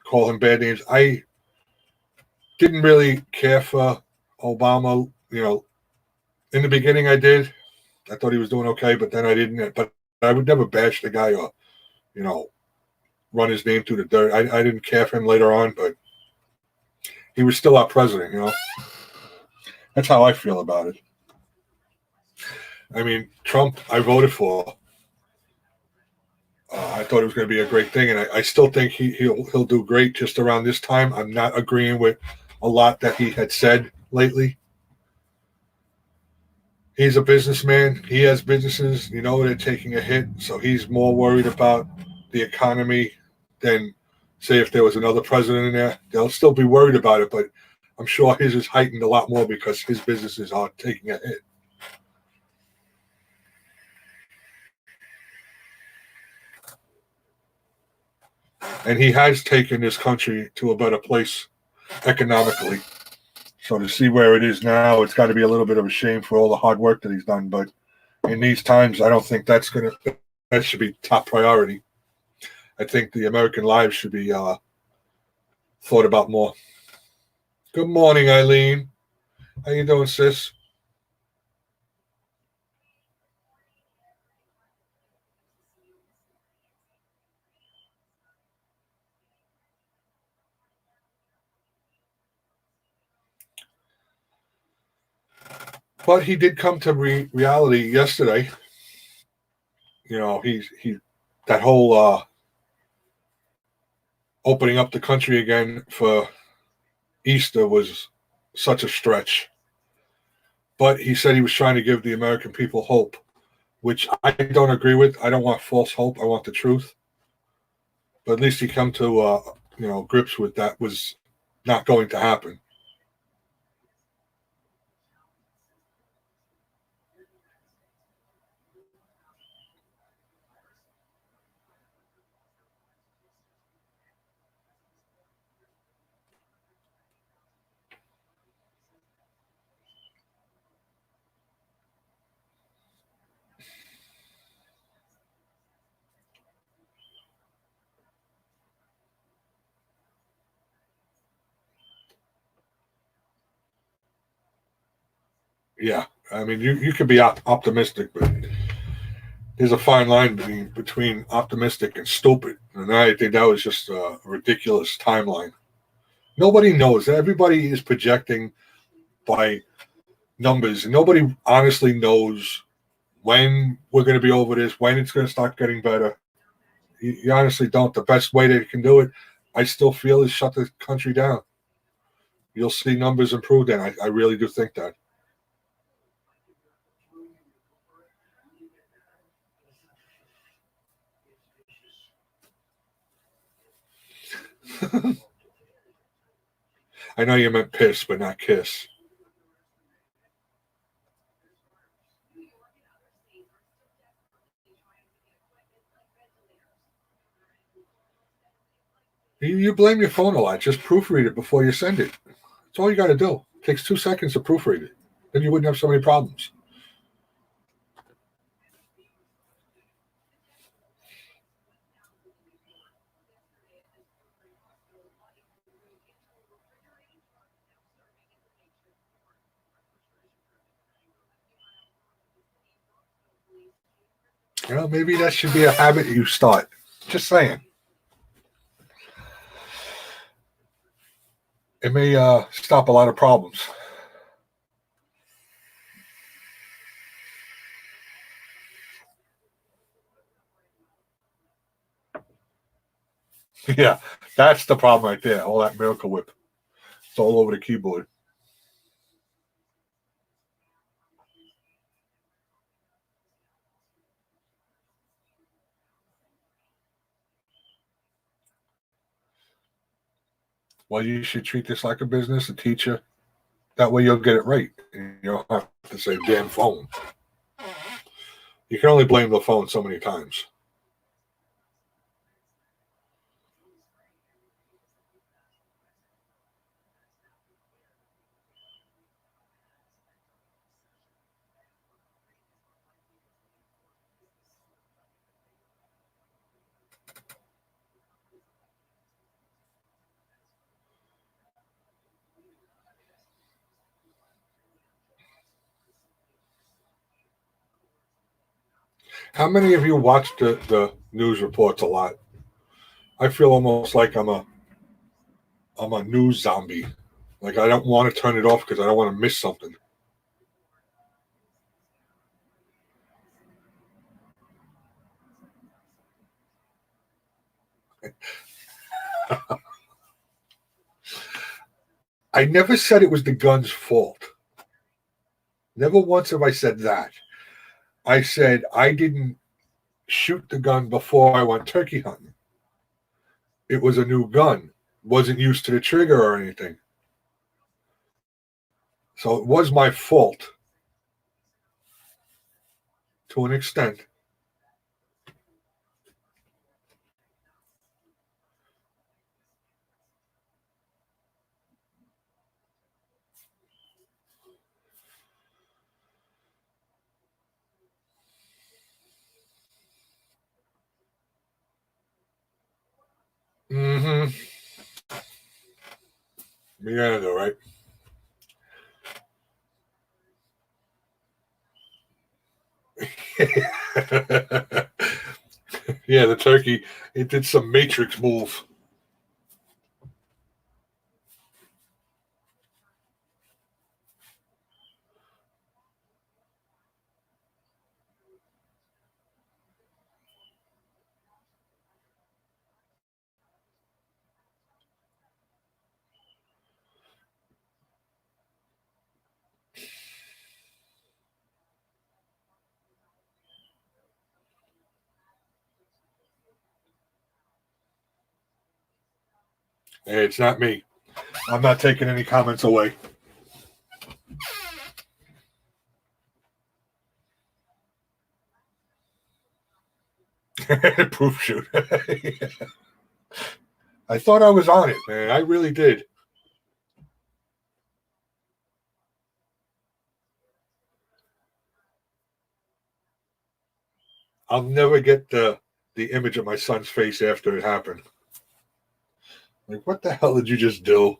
call him bad names, I didn't really care for Obama. In the beginning, I did. I thought he was doing okay, but then I didn't. But I would never bash the guy or, you know, run his name through the dirt. I didn't care for him later on, but he was still our president. That's how I feel about it. I mean, Trump, I voted for. I thought it was going to be a great thing, and I still think he'll do great. Just around this time, I'm not agreeing with a lot that he had said lately. He's a businessman. He has businesses. They're taking a hit, so he's more worried about the economy than, say, if there was another president in there. They'll still be worried about it, but I'm sure his is heightened a lot more because his businesses are taking a hit. And he has taken this country to a better place economically. So to see where it is now, it's got to be a little bit of a shame for all the hard work that he's done. But in these times, I don't think that should be top priority. I think the American lives should be thought about more. Good morning, Eileen. How you doing, sis? But he did come to reality yesterday. He that whole opening up the country again for Easter was such a stretch. But he said he was trying to give the American people hope, which I don't agree with. I don't want false hope. I want the truth. But at least he come to grips with that was not going to happen. Yeah, I mean, you could be optimistic, but there's a fine line between optimistic and stupid. And I think that was just a ridiculous timeline. Nobody knows. Everybody is projecting by numbers. Nobody honestly knows when we're going to be over this, when it's going to start getting better. You honestly don't. The best way they can do it, I still feel, is shut the country down. You'll see numbers improve then. I really do think that. I know you meant piss, but not kiss. You blame your phone a lot. Just proofread it before you send it. That's all you got to do. It takes 2 seconds to proofread it. Then you wouldn't have so many problems. Maybe that should be a habit you start. Just saying. It may stop a lot of problems. Yeah, that's the problem right there. All that Miracle Whip. It's all over the keyboard. Well, you should treat this like a business, a teacher. That way you'll get it right. You don't have to say damn phone. You can only blame the phone so many times. How many of you watch the news reports a lot? I feel almost like I'm a news zombie. Like I don't want to turn it off because I don't want to miss something. I never said it was the gun's fault. Never once have I said that. I said I didn't shoot the gun before I went turkey hunting. It was a new gun. Wasn't used to the trigger or anything. So it was my fault to an extent. Mm-hmm. Yeah, I know, right? Yeah, the turkey, it did some matrix move. Hey, it's not me. I'm not taking any comments away. Proof shoot. I thought I was on it, man. I really did. I'll never get the image of my son's face after it happened. Like, what the hell did you just do? A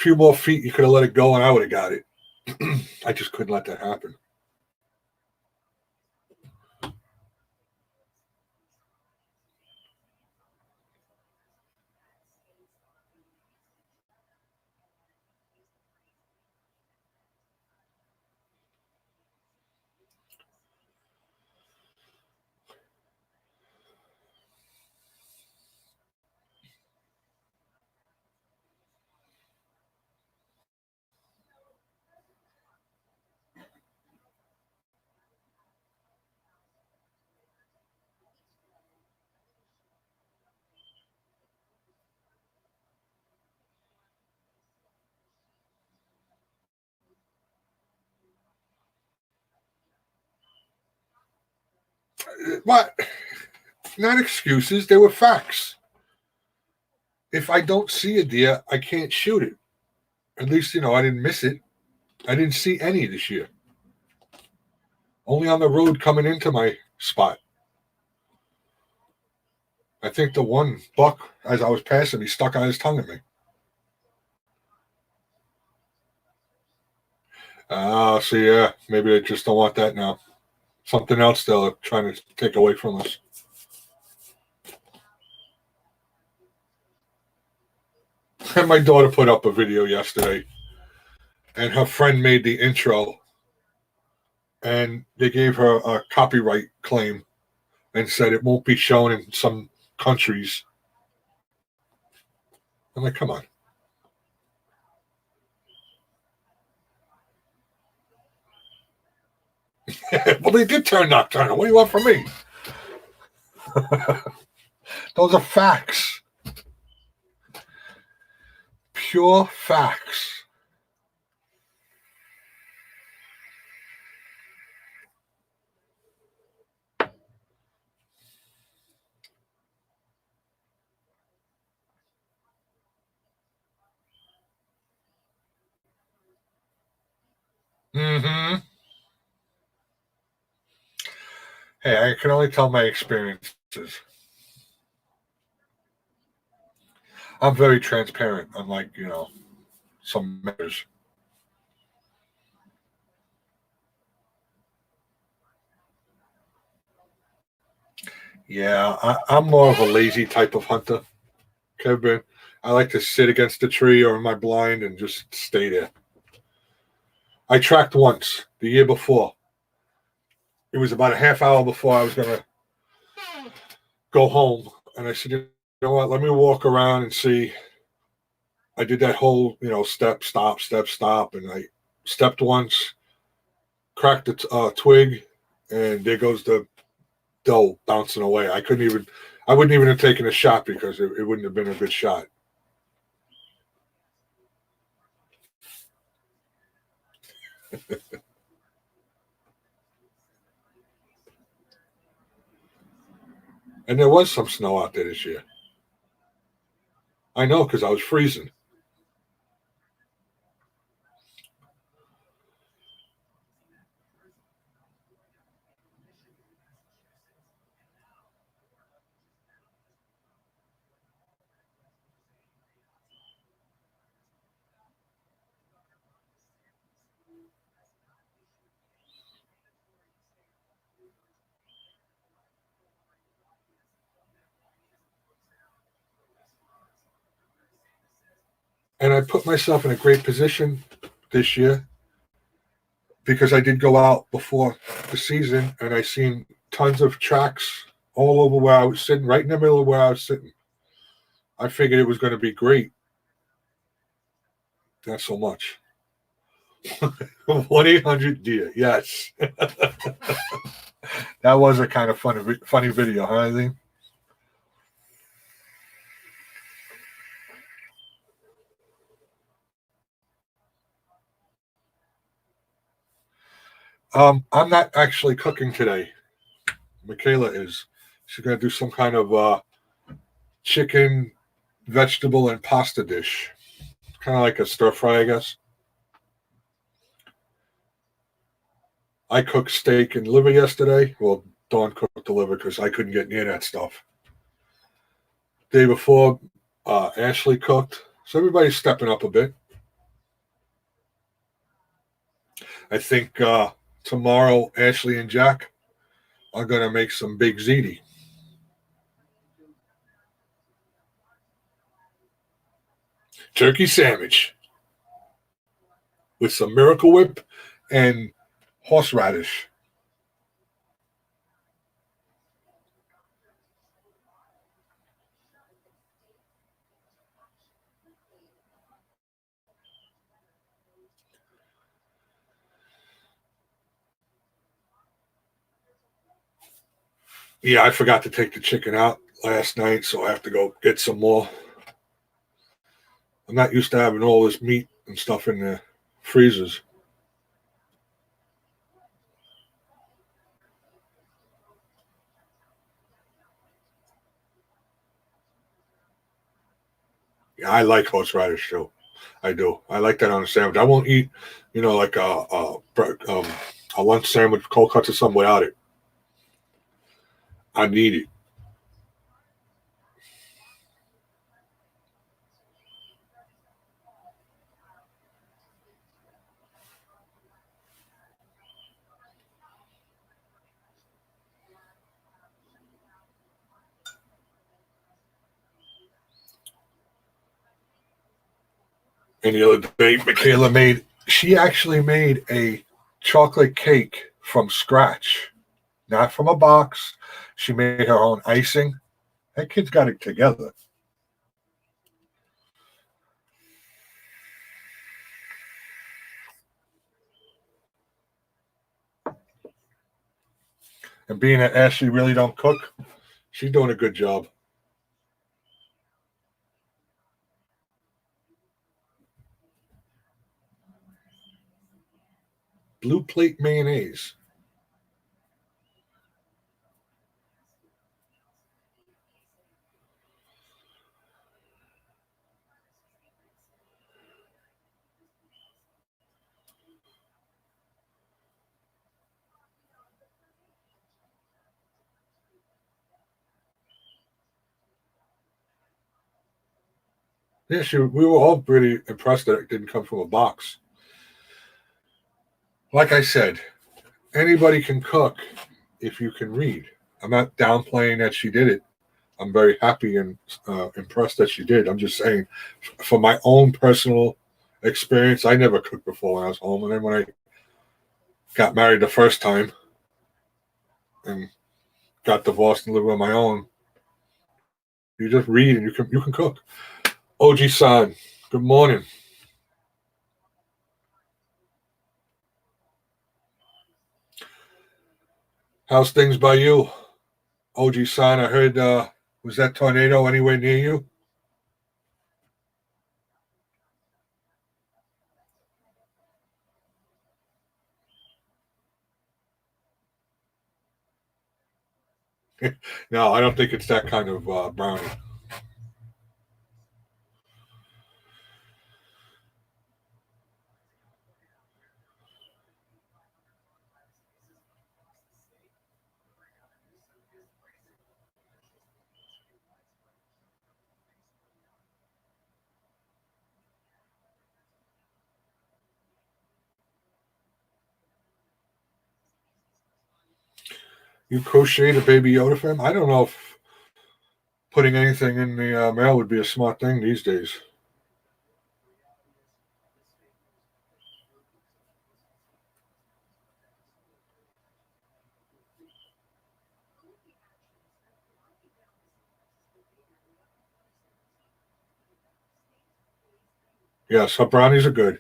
few more feet, you could have let it go, and I would have got it. I just couldn't let that happen. What? Not excuses. They were facts. If I don't see a deer, I can't shoot it. At least, I didn't miss it. I didn't see any this year. Only on the road coming into my spot. I think the one buck, as I was passing, he stuck out his tongue at me. So yeah, maybe they just don't want that now. Something else they're trying to take away from us. And my daughter put up a video yesterday, and her friend made the intro, and they gave her a copyright claim and said it won't be shown in some countries. I'm like, come on. Well, they did turn nocturnal. What do you want from me? Those are facts. Pure facts. Mm-hmm. Hey, I can only tell my experiences. I'm very transparent, unlike, some members. Yeah, I'm more of a lazy type of hunter, Kevin. I like to sit against a tree or in my blind and just stay there. I tracked once the year before. It was about a half hour before I was going to go home. And I said, you know what, let me walk around and see. I did that whole, step, stop. And I stepped once, cracked a twig, and there goes the doe bouncing away. I wouldn't even have taken a shot because it wouldn't have been a good shot. And there was some snow out there this year. I know because I was freezing. And I put myself in a great position this year because I did go out before the season and I seen tons of tracks all over where I was sitting, right in the middle of where I was sitting. I figured it was going to be great. Not so much. 1-800-DEER. Yes. That was a kind of funny video, huh? I think. I'm not actually cooking today. Michaela is. She's going to do some kind of chicken, vegetable, and pasta dish. Kind of like a stir fry, I guess. I cooked steak and liver yesterday. Well, Dawn cooked the liver because I couldn't get near that stuff. Day before, Ashley cooked. So everybody's stepping up a bit. I think tomorrow, Ashley and Jack are going to make some big ziti. Turkey sandwich with some Miracle Whip and horseradish. Yeah, I forgot to take the chicken out last night, so I have to go get some more. I'm not used to having all this meat and stuff in the freezers. Yeah, I like horseradish too. I do. I like that on a sandwich. I won't eat, like a lunch sandwich, cold cuts or something without it. I need it. And the other day, she actually made a chocolate cake from scratch, not from a box. She made her own icing. That kid's got it together. And being that Ashley really don't cook, she's doing a good job. Blue plate mayonnaise. Yeah, we were all pretty impressed that it didn't come from a box. Like I said, anybody can cook if you can read. I'm not downplaying that she did it. I'm very happy and impressed that she did. I'm just saying, for my own personal experience, I never cooked before when I was home, and then when I got married the first time and got divorced and lived on my own, you just read and you can cook. OG San, good morning. How's things by you? OG San, I heard, was that tornado anywhere near you? No, I don't think it's that kind of brownie. You crocheted a Baby Yoda for him? I don't know if putting anything in the mail would be a smart thing these days. Yes, her brownies are good.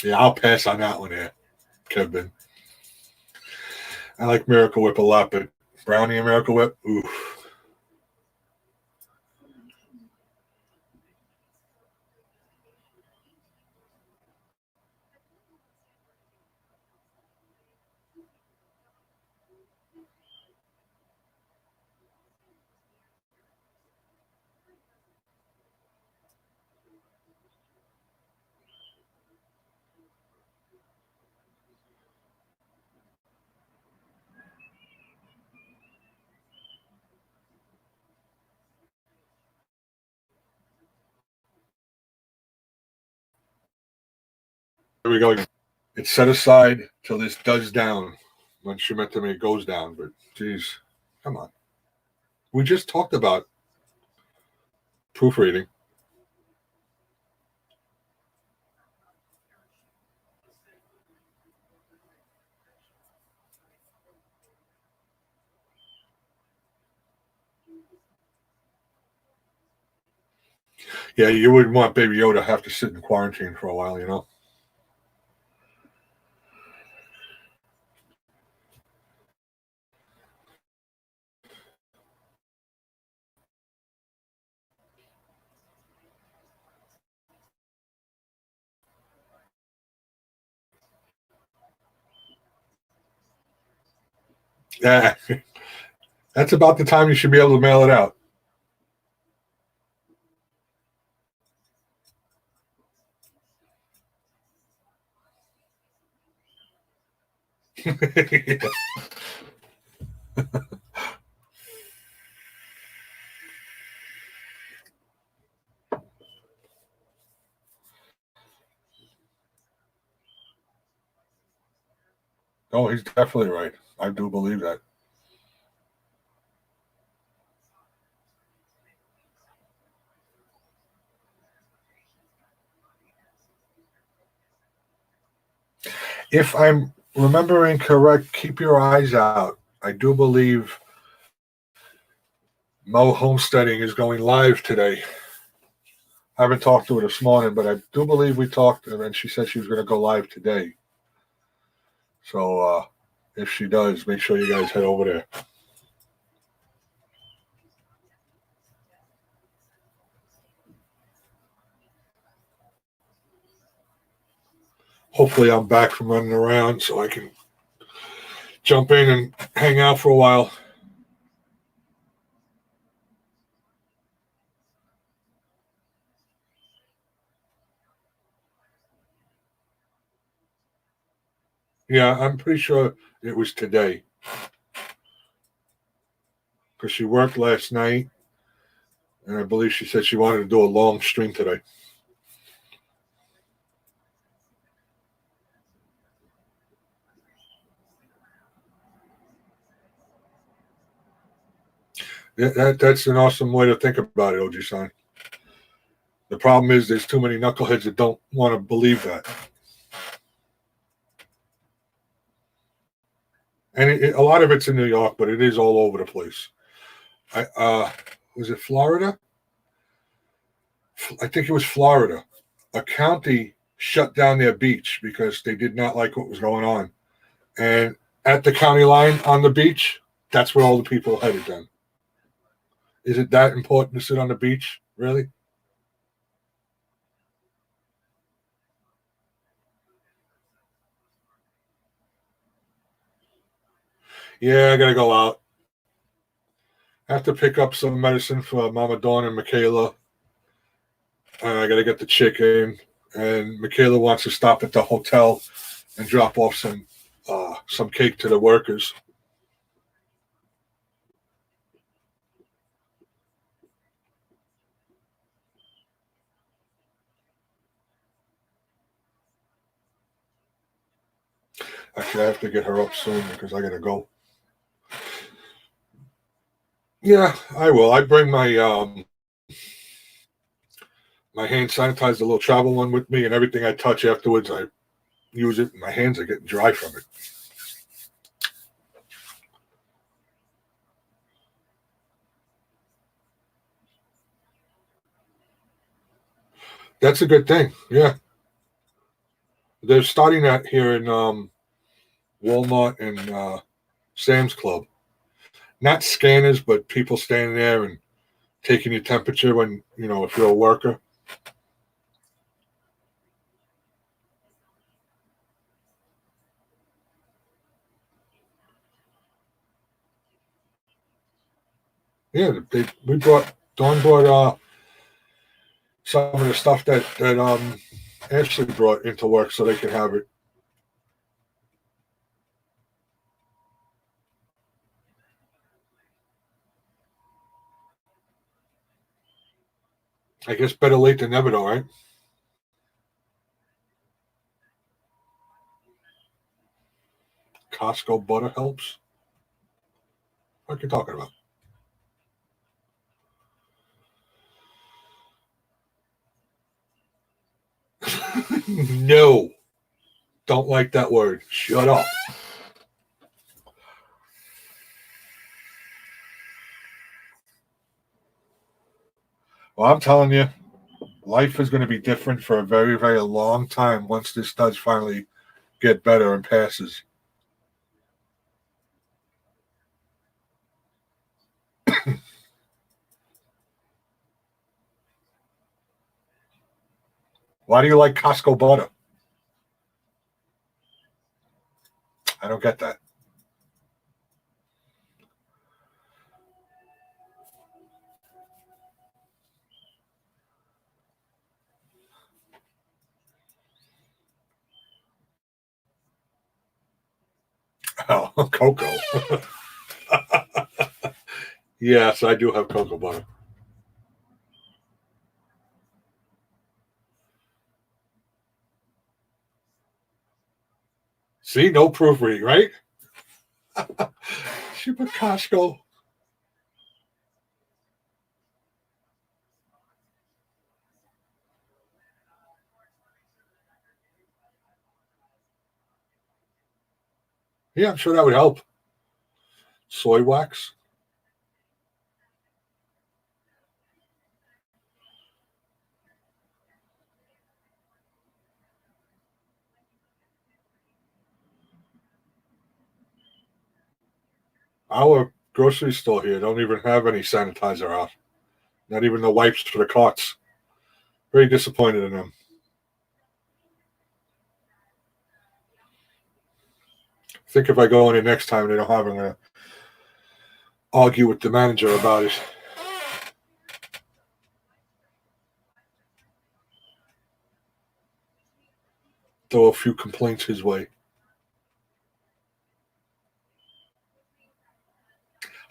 Yeah, I'll pass on that one there, Kevin. I like Miracle Whip a lot, but brownie and Miracle Whip, oof. Here we go. It's set aside till this does down. When she meant to me, it goes down, but geez, come on. We just talked about proofreading. Yeah, you wouldn't want Baby Yoda to have to sit in quarantine for a while, you know? Yeah, that's about the time you should be able to mail it out. Oh, he's definitely right. I do believe that. If I'm remembering correct, keep your eyes out. I do believe Mo Homesteading is going live today. I haven't talked to her this morning, but I do believe we talked, and she said she was going to go live today. So if she does, make sure you guys head over there. Hopefully, I'm back from running around so I can jump in and hang out for a while. Yeah, I'm pretty sure it was today because she worked last night, and I believe she said she wanted to do a long stream today. That's an awesome way to think about it, OG-san. The problem is there's too many knuckleheads that don't want to believe that. And a lot of it's in New York, but it is all over the place. Was it Florida? I think it was Florida. A county shut down their beach because they did not like what was going on. And at the county line on the beach, that's where all the people headed then. Is it that important to sit on the beach? Really? Yeah, I gotta go out. I have to pick up some medicine for Mama Dawn and Michaela. I gotta get the chicken. And Michaela wants to stop at the hotel and drop off some cake to the workers. Actually, I have to get her up soon because I gotta go. Yeah, I will. I bring my hand sanitizer, the little travel one with me, and everything I touch afterwards, I use it. And my hands are getting dry from it. That's a good thing. Yeah, they're starting that here in Walmart and Sam's Club. Not scanners, but people standing there and taking your temperature when if you're a worker. Yeah, we brought Dawn brought some of the stuff that Ashley brought into work so they could have it. I guess better late than never, though, right? Costco butter helps. What are you talking about? No, don't like that word. Shut up. Well, I'm telling you, life is going to be different for a very, very long time once this does finally get better and passes. Why do you like Costco butter? I don't get that. Oh, cocoa. Yes, I do have cocoa butter. See, no proofreading, right? She put Costco. Yeah, I'm sure that would help. Soy wax. Our grocery store here don't even have any sanitizer out. Not even the wipes for the carts. Very disappointed in them. I think if I go in there next time and they don't have it, I'm going to argue with the manager about it. Throw a few complaints his way.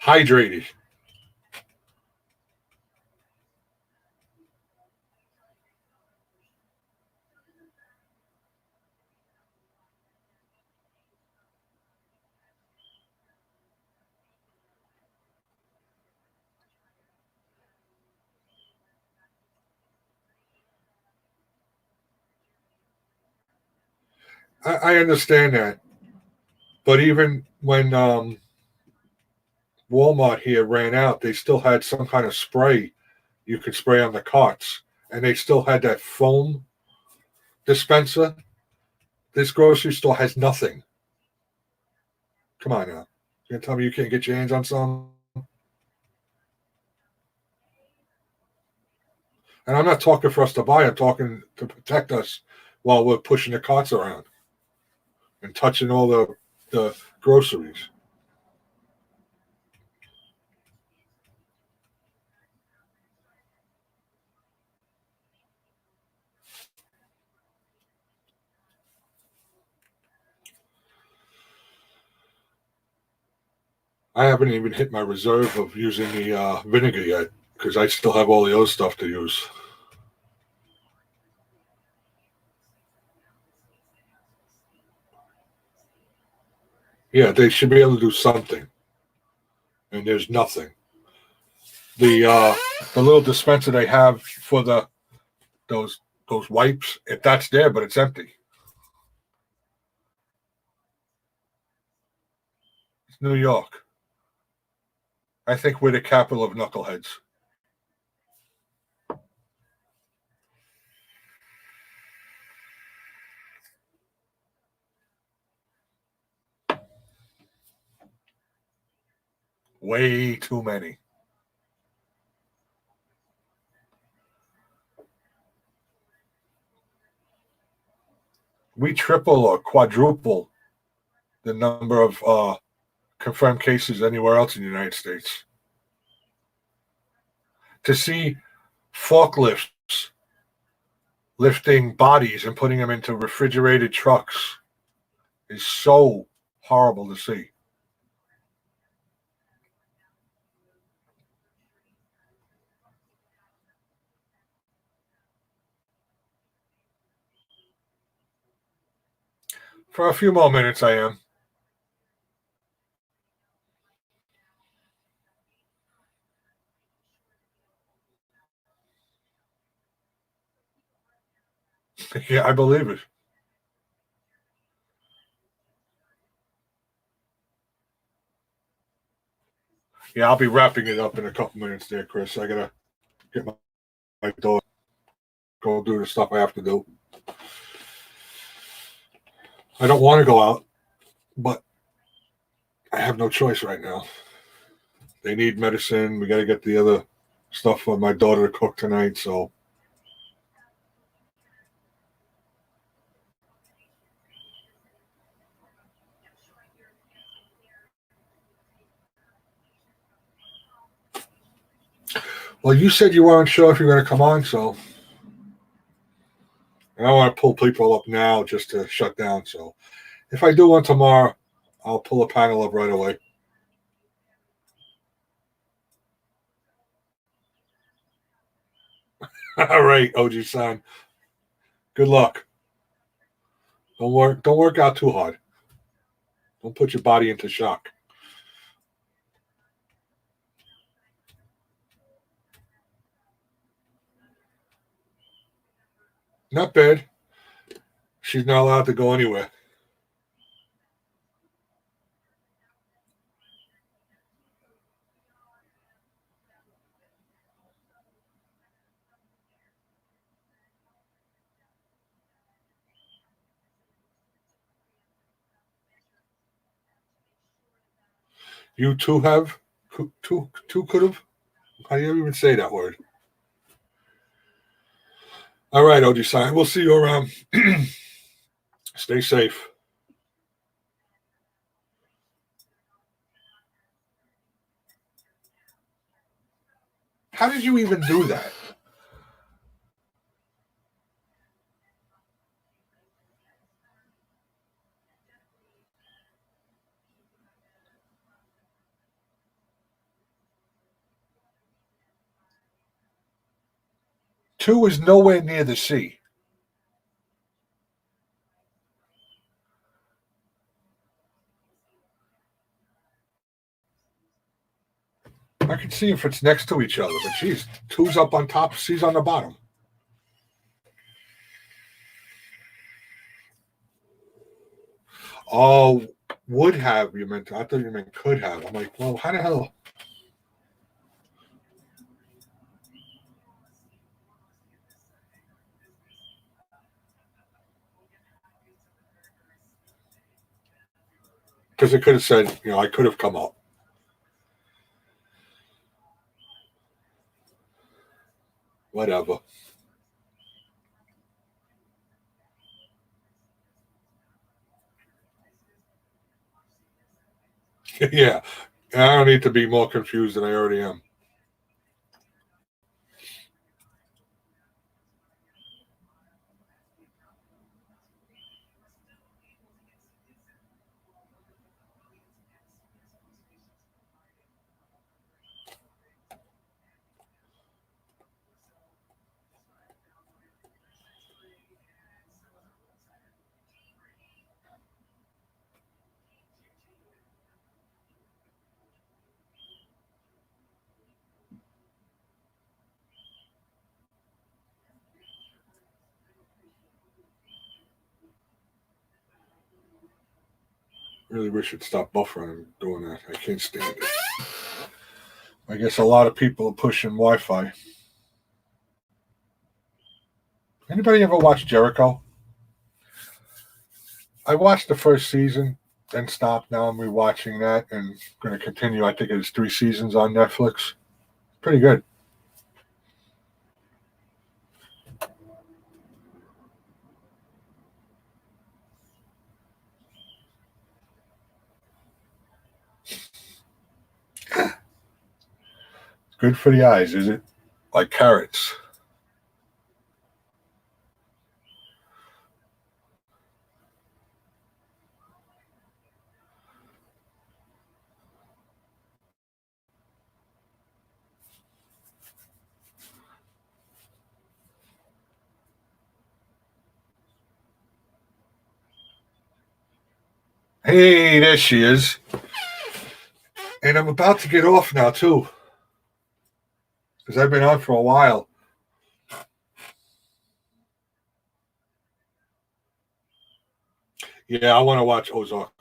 Hydrated. I understand that. But even when Walmart here ran out, they still had some kind of spray you could spray on the carts. And they still had that foam dispenser. This grocery store has nothing. Come on now. You're going to tell me you can't get your hands on some? And I'm not talking for us to buy, I'm talking to protect us while we're pushing the carts around and touching all the groceries. I haven't even hit my reserve of using the vinegar yet because I still have all the other stuff to use. Yeah, they should be able to do something, and there's nothing. The little dispenser they have for those those wipes, if that's there, but it's empty. It's New York. I think we're the capital of knuckleheads. Way too many. We triple or quadruple the number of confirmed cases anywhere else in the United States. To see forklifts lifting bodies and putting them into refrigerated trucks is so horrible to see. For a few more minutes, I am. Yeah, I believe it. Yeah, I'll be wrapping it up in a couple minutes there, Chris. I gotta get my dog, go do the stuff I have to do. I don't want to go out, but I have no choice right now. They need medicine. We got to get the other stuff for my daughter to cook tonight. So, well, you said you weren't sure if you're going to come on, so I don't want to pull people up now just to shut down. So, if I do one tomorrow, I'll pull a panel up right away. All right, OG son. Good luck. Don't work out too hard. Don't put your body into shock. Not bad. She's not allowed to go anywhere. You two have? Two could have? How do you even say that word? All right, OG Sign. We'll see you around. Stay safe. How did you even do that? Two is nowhere near the sea. I can see if it's next to each other, but geez, two's up on top, C's on the bottom. Oh, would have you meant? I thought you meant could have. I'm like, well, how the hell? Because it could have said, I could have come up. Whatever. Yeah. I don't need to be more confused than I already am. Really wish it'd stop buffering and doing that. I can't stand it. I guess a lot of people are pushing Wi-Fi. Anybody ever watch Jericho? I watched the first season, then stopped. Now I'm rewatching that and going to continue. I think it's 3 seasons on Netflix. Pretty good. Good for the eyes, is it? Like carrots. Hey, there she is. And I'm about to get off now, too. Because I've been on for a while. Yeah, I want to watch Ozark.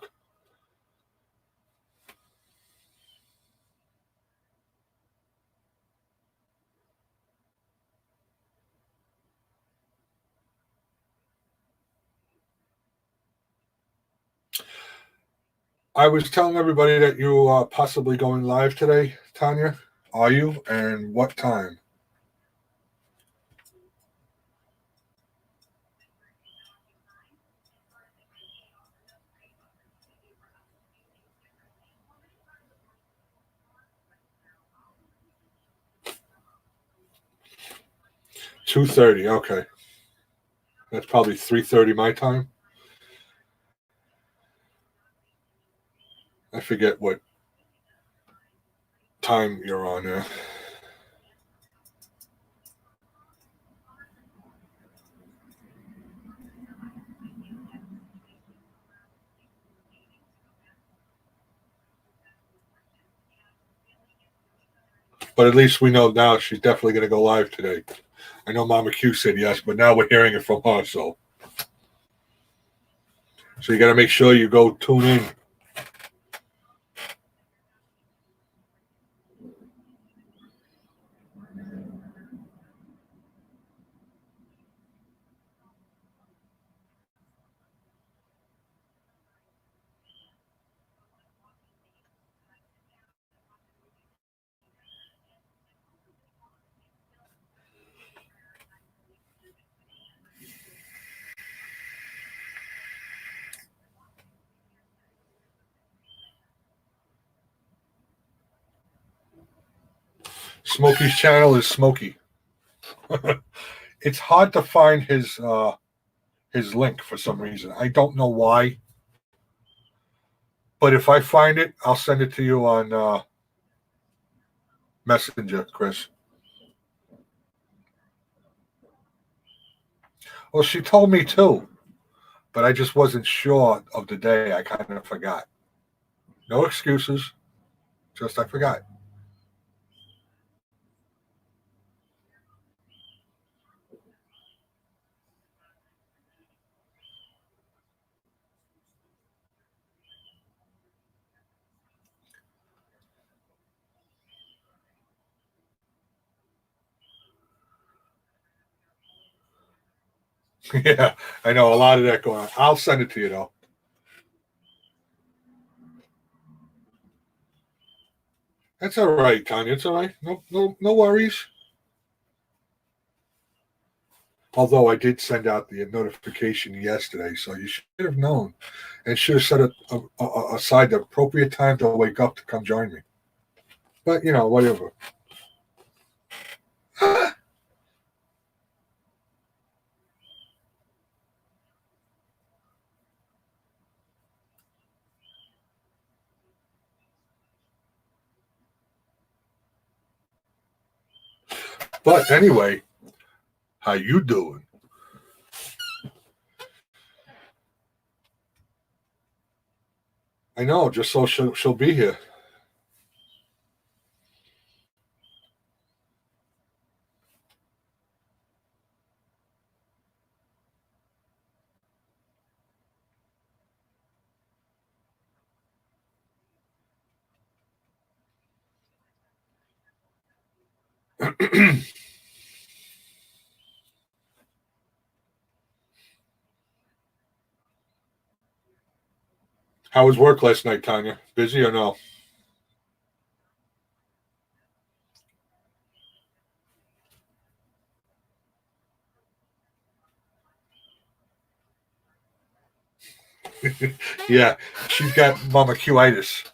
I was telling everybody that you are possibly going live today, Tanya. Are you? And what time? 2:30. Okay. That's probably 3:30 my time. I forget what time you're on there. But at least we know now she's definitely going to go live today. I know Mama Q said yes, but now we're hearing it from her. So you got to make sure you go tune in. Smokey's channel is Smokey. It's hard to find his link for some reason. I don't know why. But if I find it, I'll send it to you on Messenger, Chris. Well, she told me too, but I just wasn't sure of the day. I kind of forgot. No excuses, just I forgot. Yeah, I know a lot of that going on. I'll send it to you though. That's all right, Tanya. It's all right. No worries. Although I did send out the notification yesterday, so you should have known, and should have set aside the appropriate time to wake up to come join me. But whatever. But anyway, how you doing? I know, just so she'll be here. How was work last night, Tanya? Busy or no? Yeah, she's got mama Q-itis.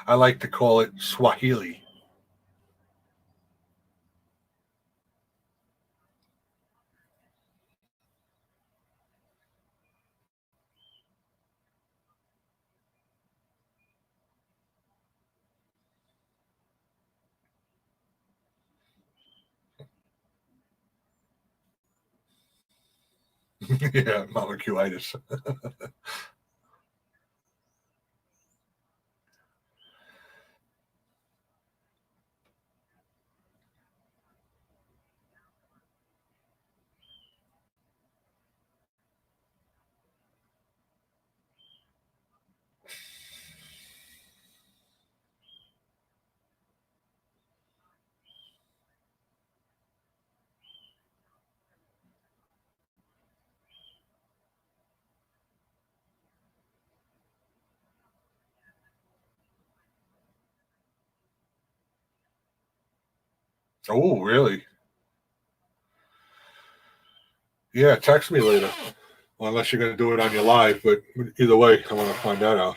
I like to call it Swahili. Yeah, mama Q-itis. Oh, really? Yeah, text me later. Well, unless you're going to do it on your live, but either way, I want to find that out.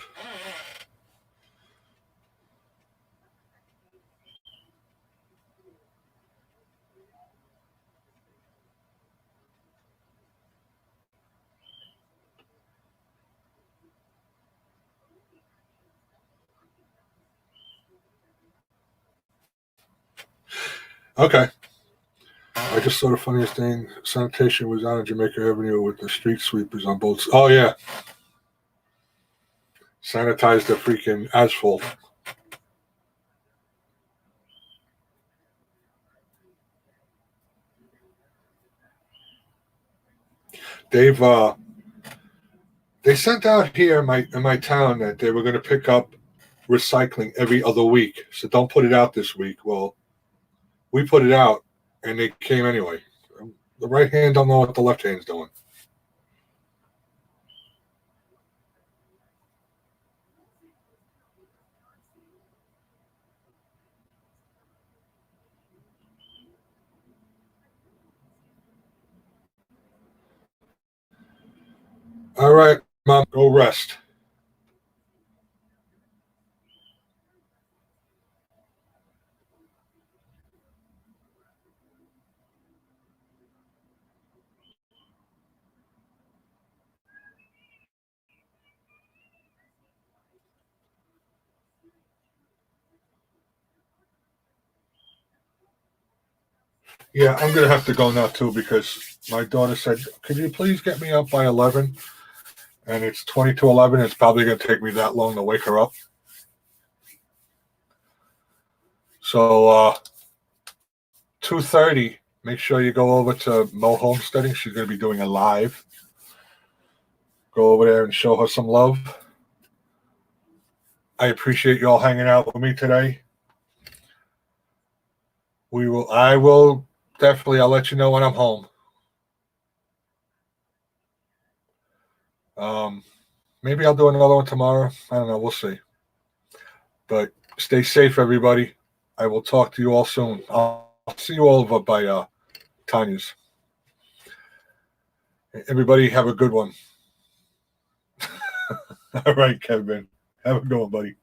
Okay. I just saw the funniest thing. Sanitation was out on Jamaica Avenue with the street sweepers on both. Oh, yeah. Sanitize the freaking asphalt. They've they sent out here in my town that they were going to pick up recycling every other week. So don't put it out this week. Well, we put it out, and they came anyway. The right hand don't know what the left hand's doing. All right, Mom, go rest. Yeah, I'm gonna have to go now too because my daughter said, "Could you please get me up by 11?" And it's 20 to 11. It's probably gonna take me that long to wake her up. So 2:30. Make sure you go over to Mo Homesteading. She's gonna be doing a live. Go over there and show her some love. I appreciate you all hanging out with me today. I will definitely. I'll let you know when I'm home. Um, maybe I'll do another one tomorrow. I don't know. We'll see. But stay safe, everybody. I will talk to you all soon. I'll see you all over by Tanya's. Everybody have a good one. All right, Kevin. Have a good one, buddy.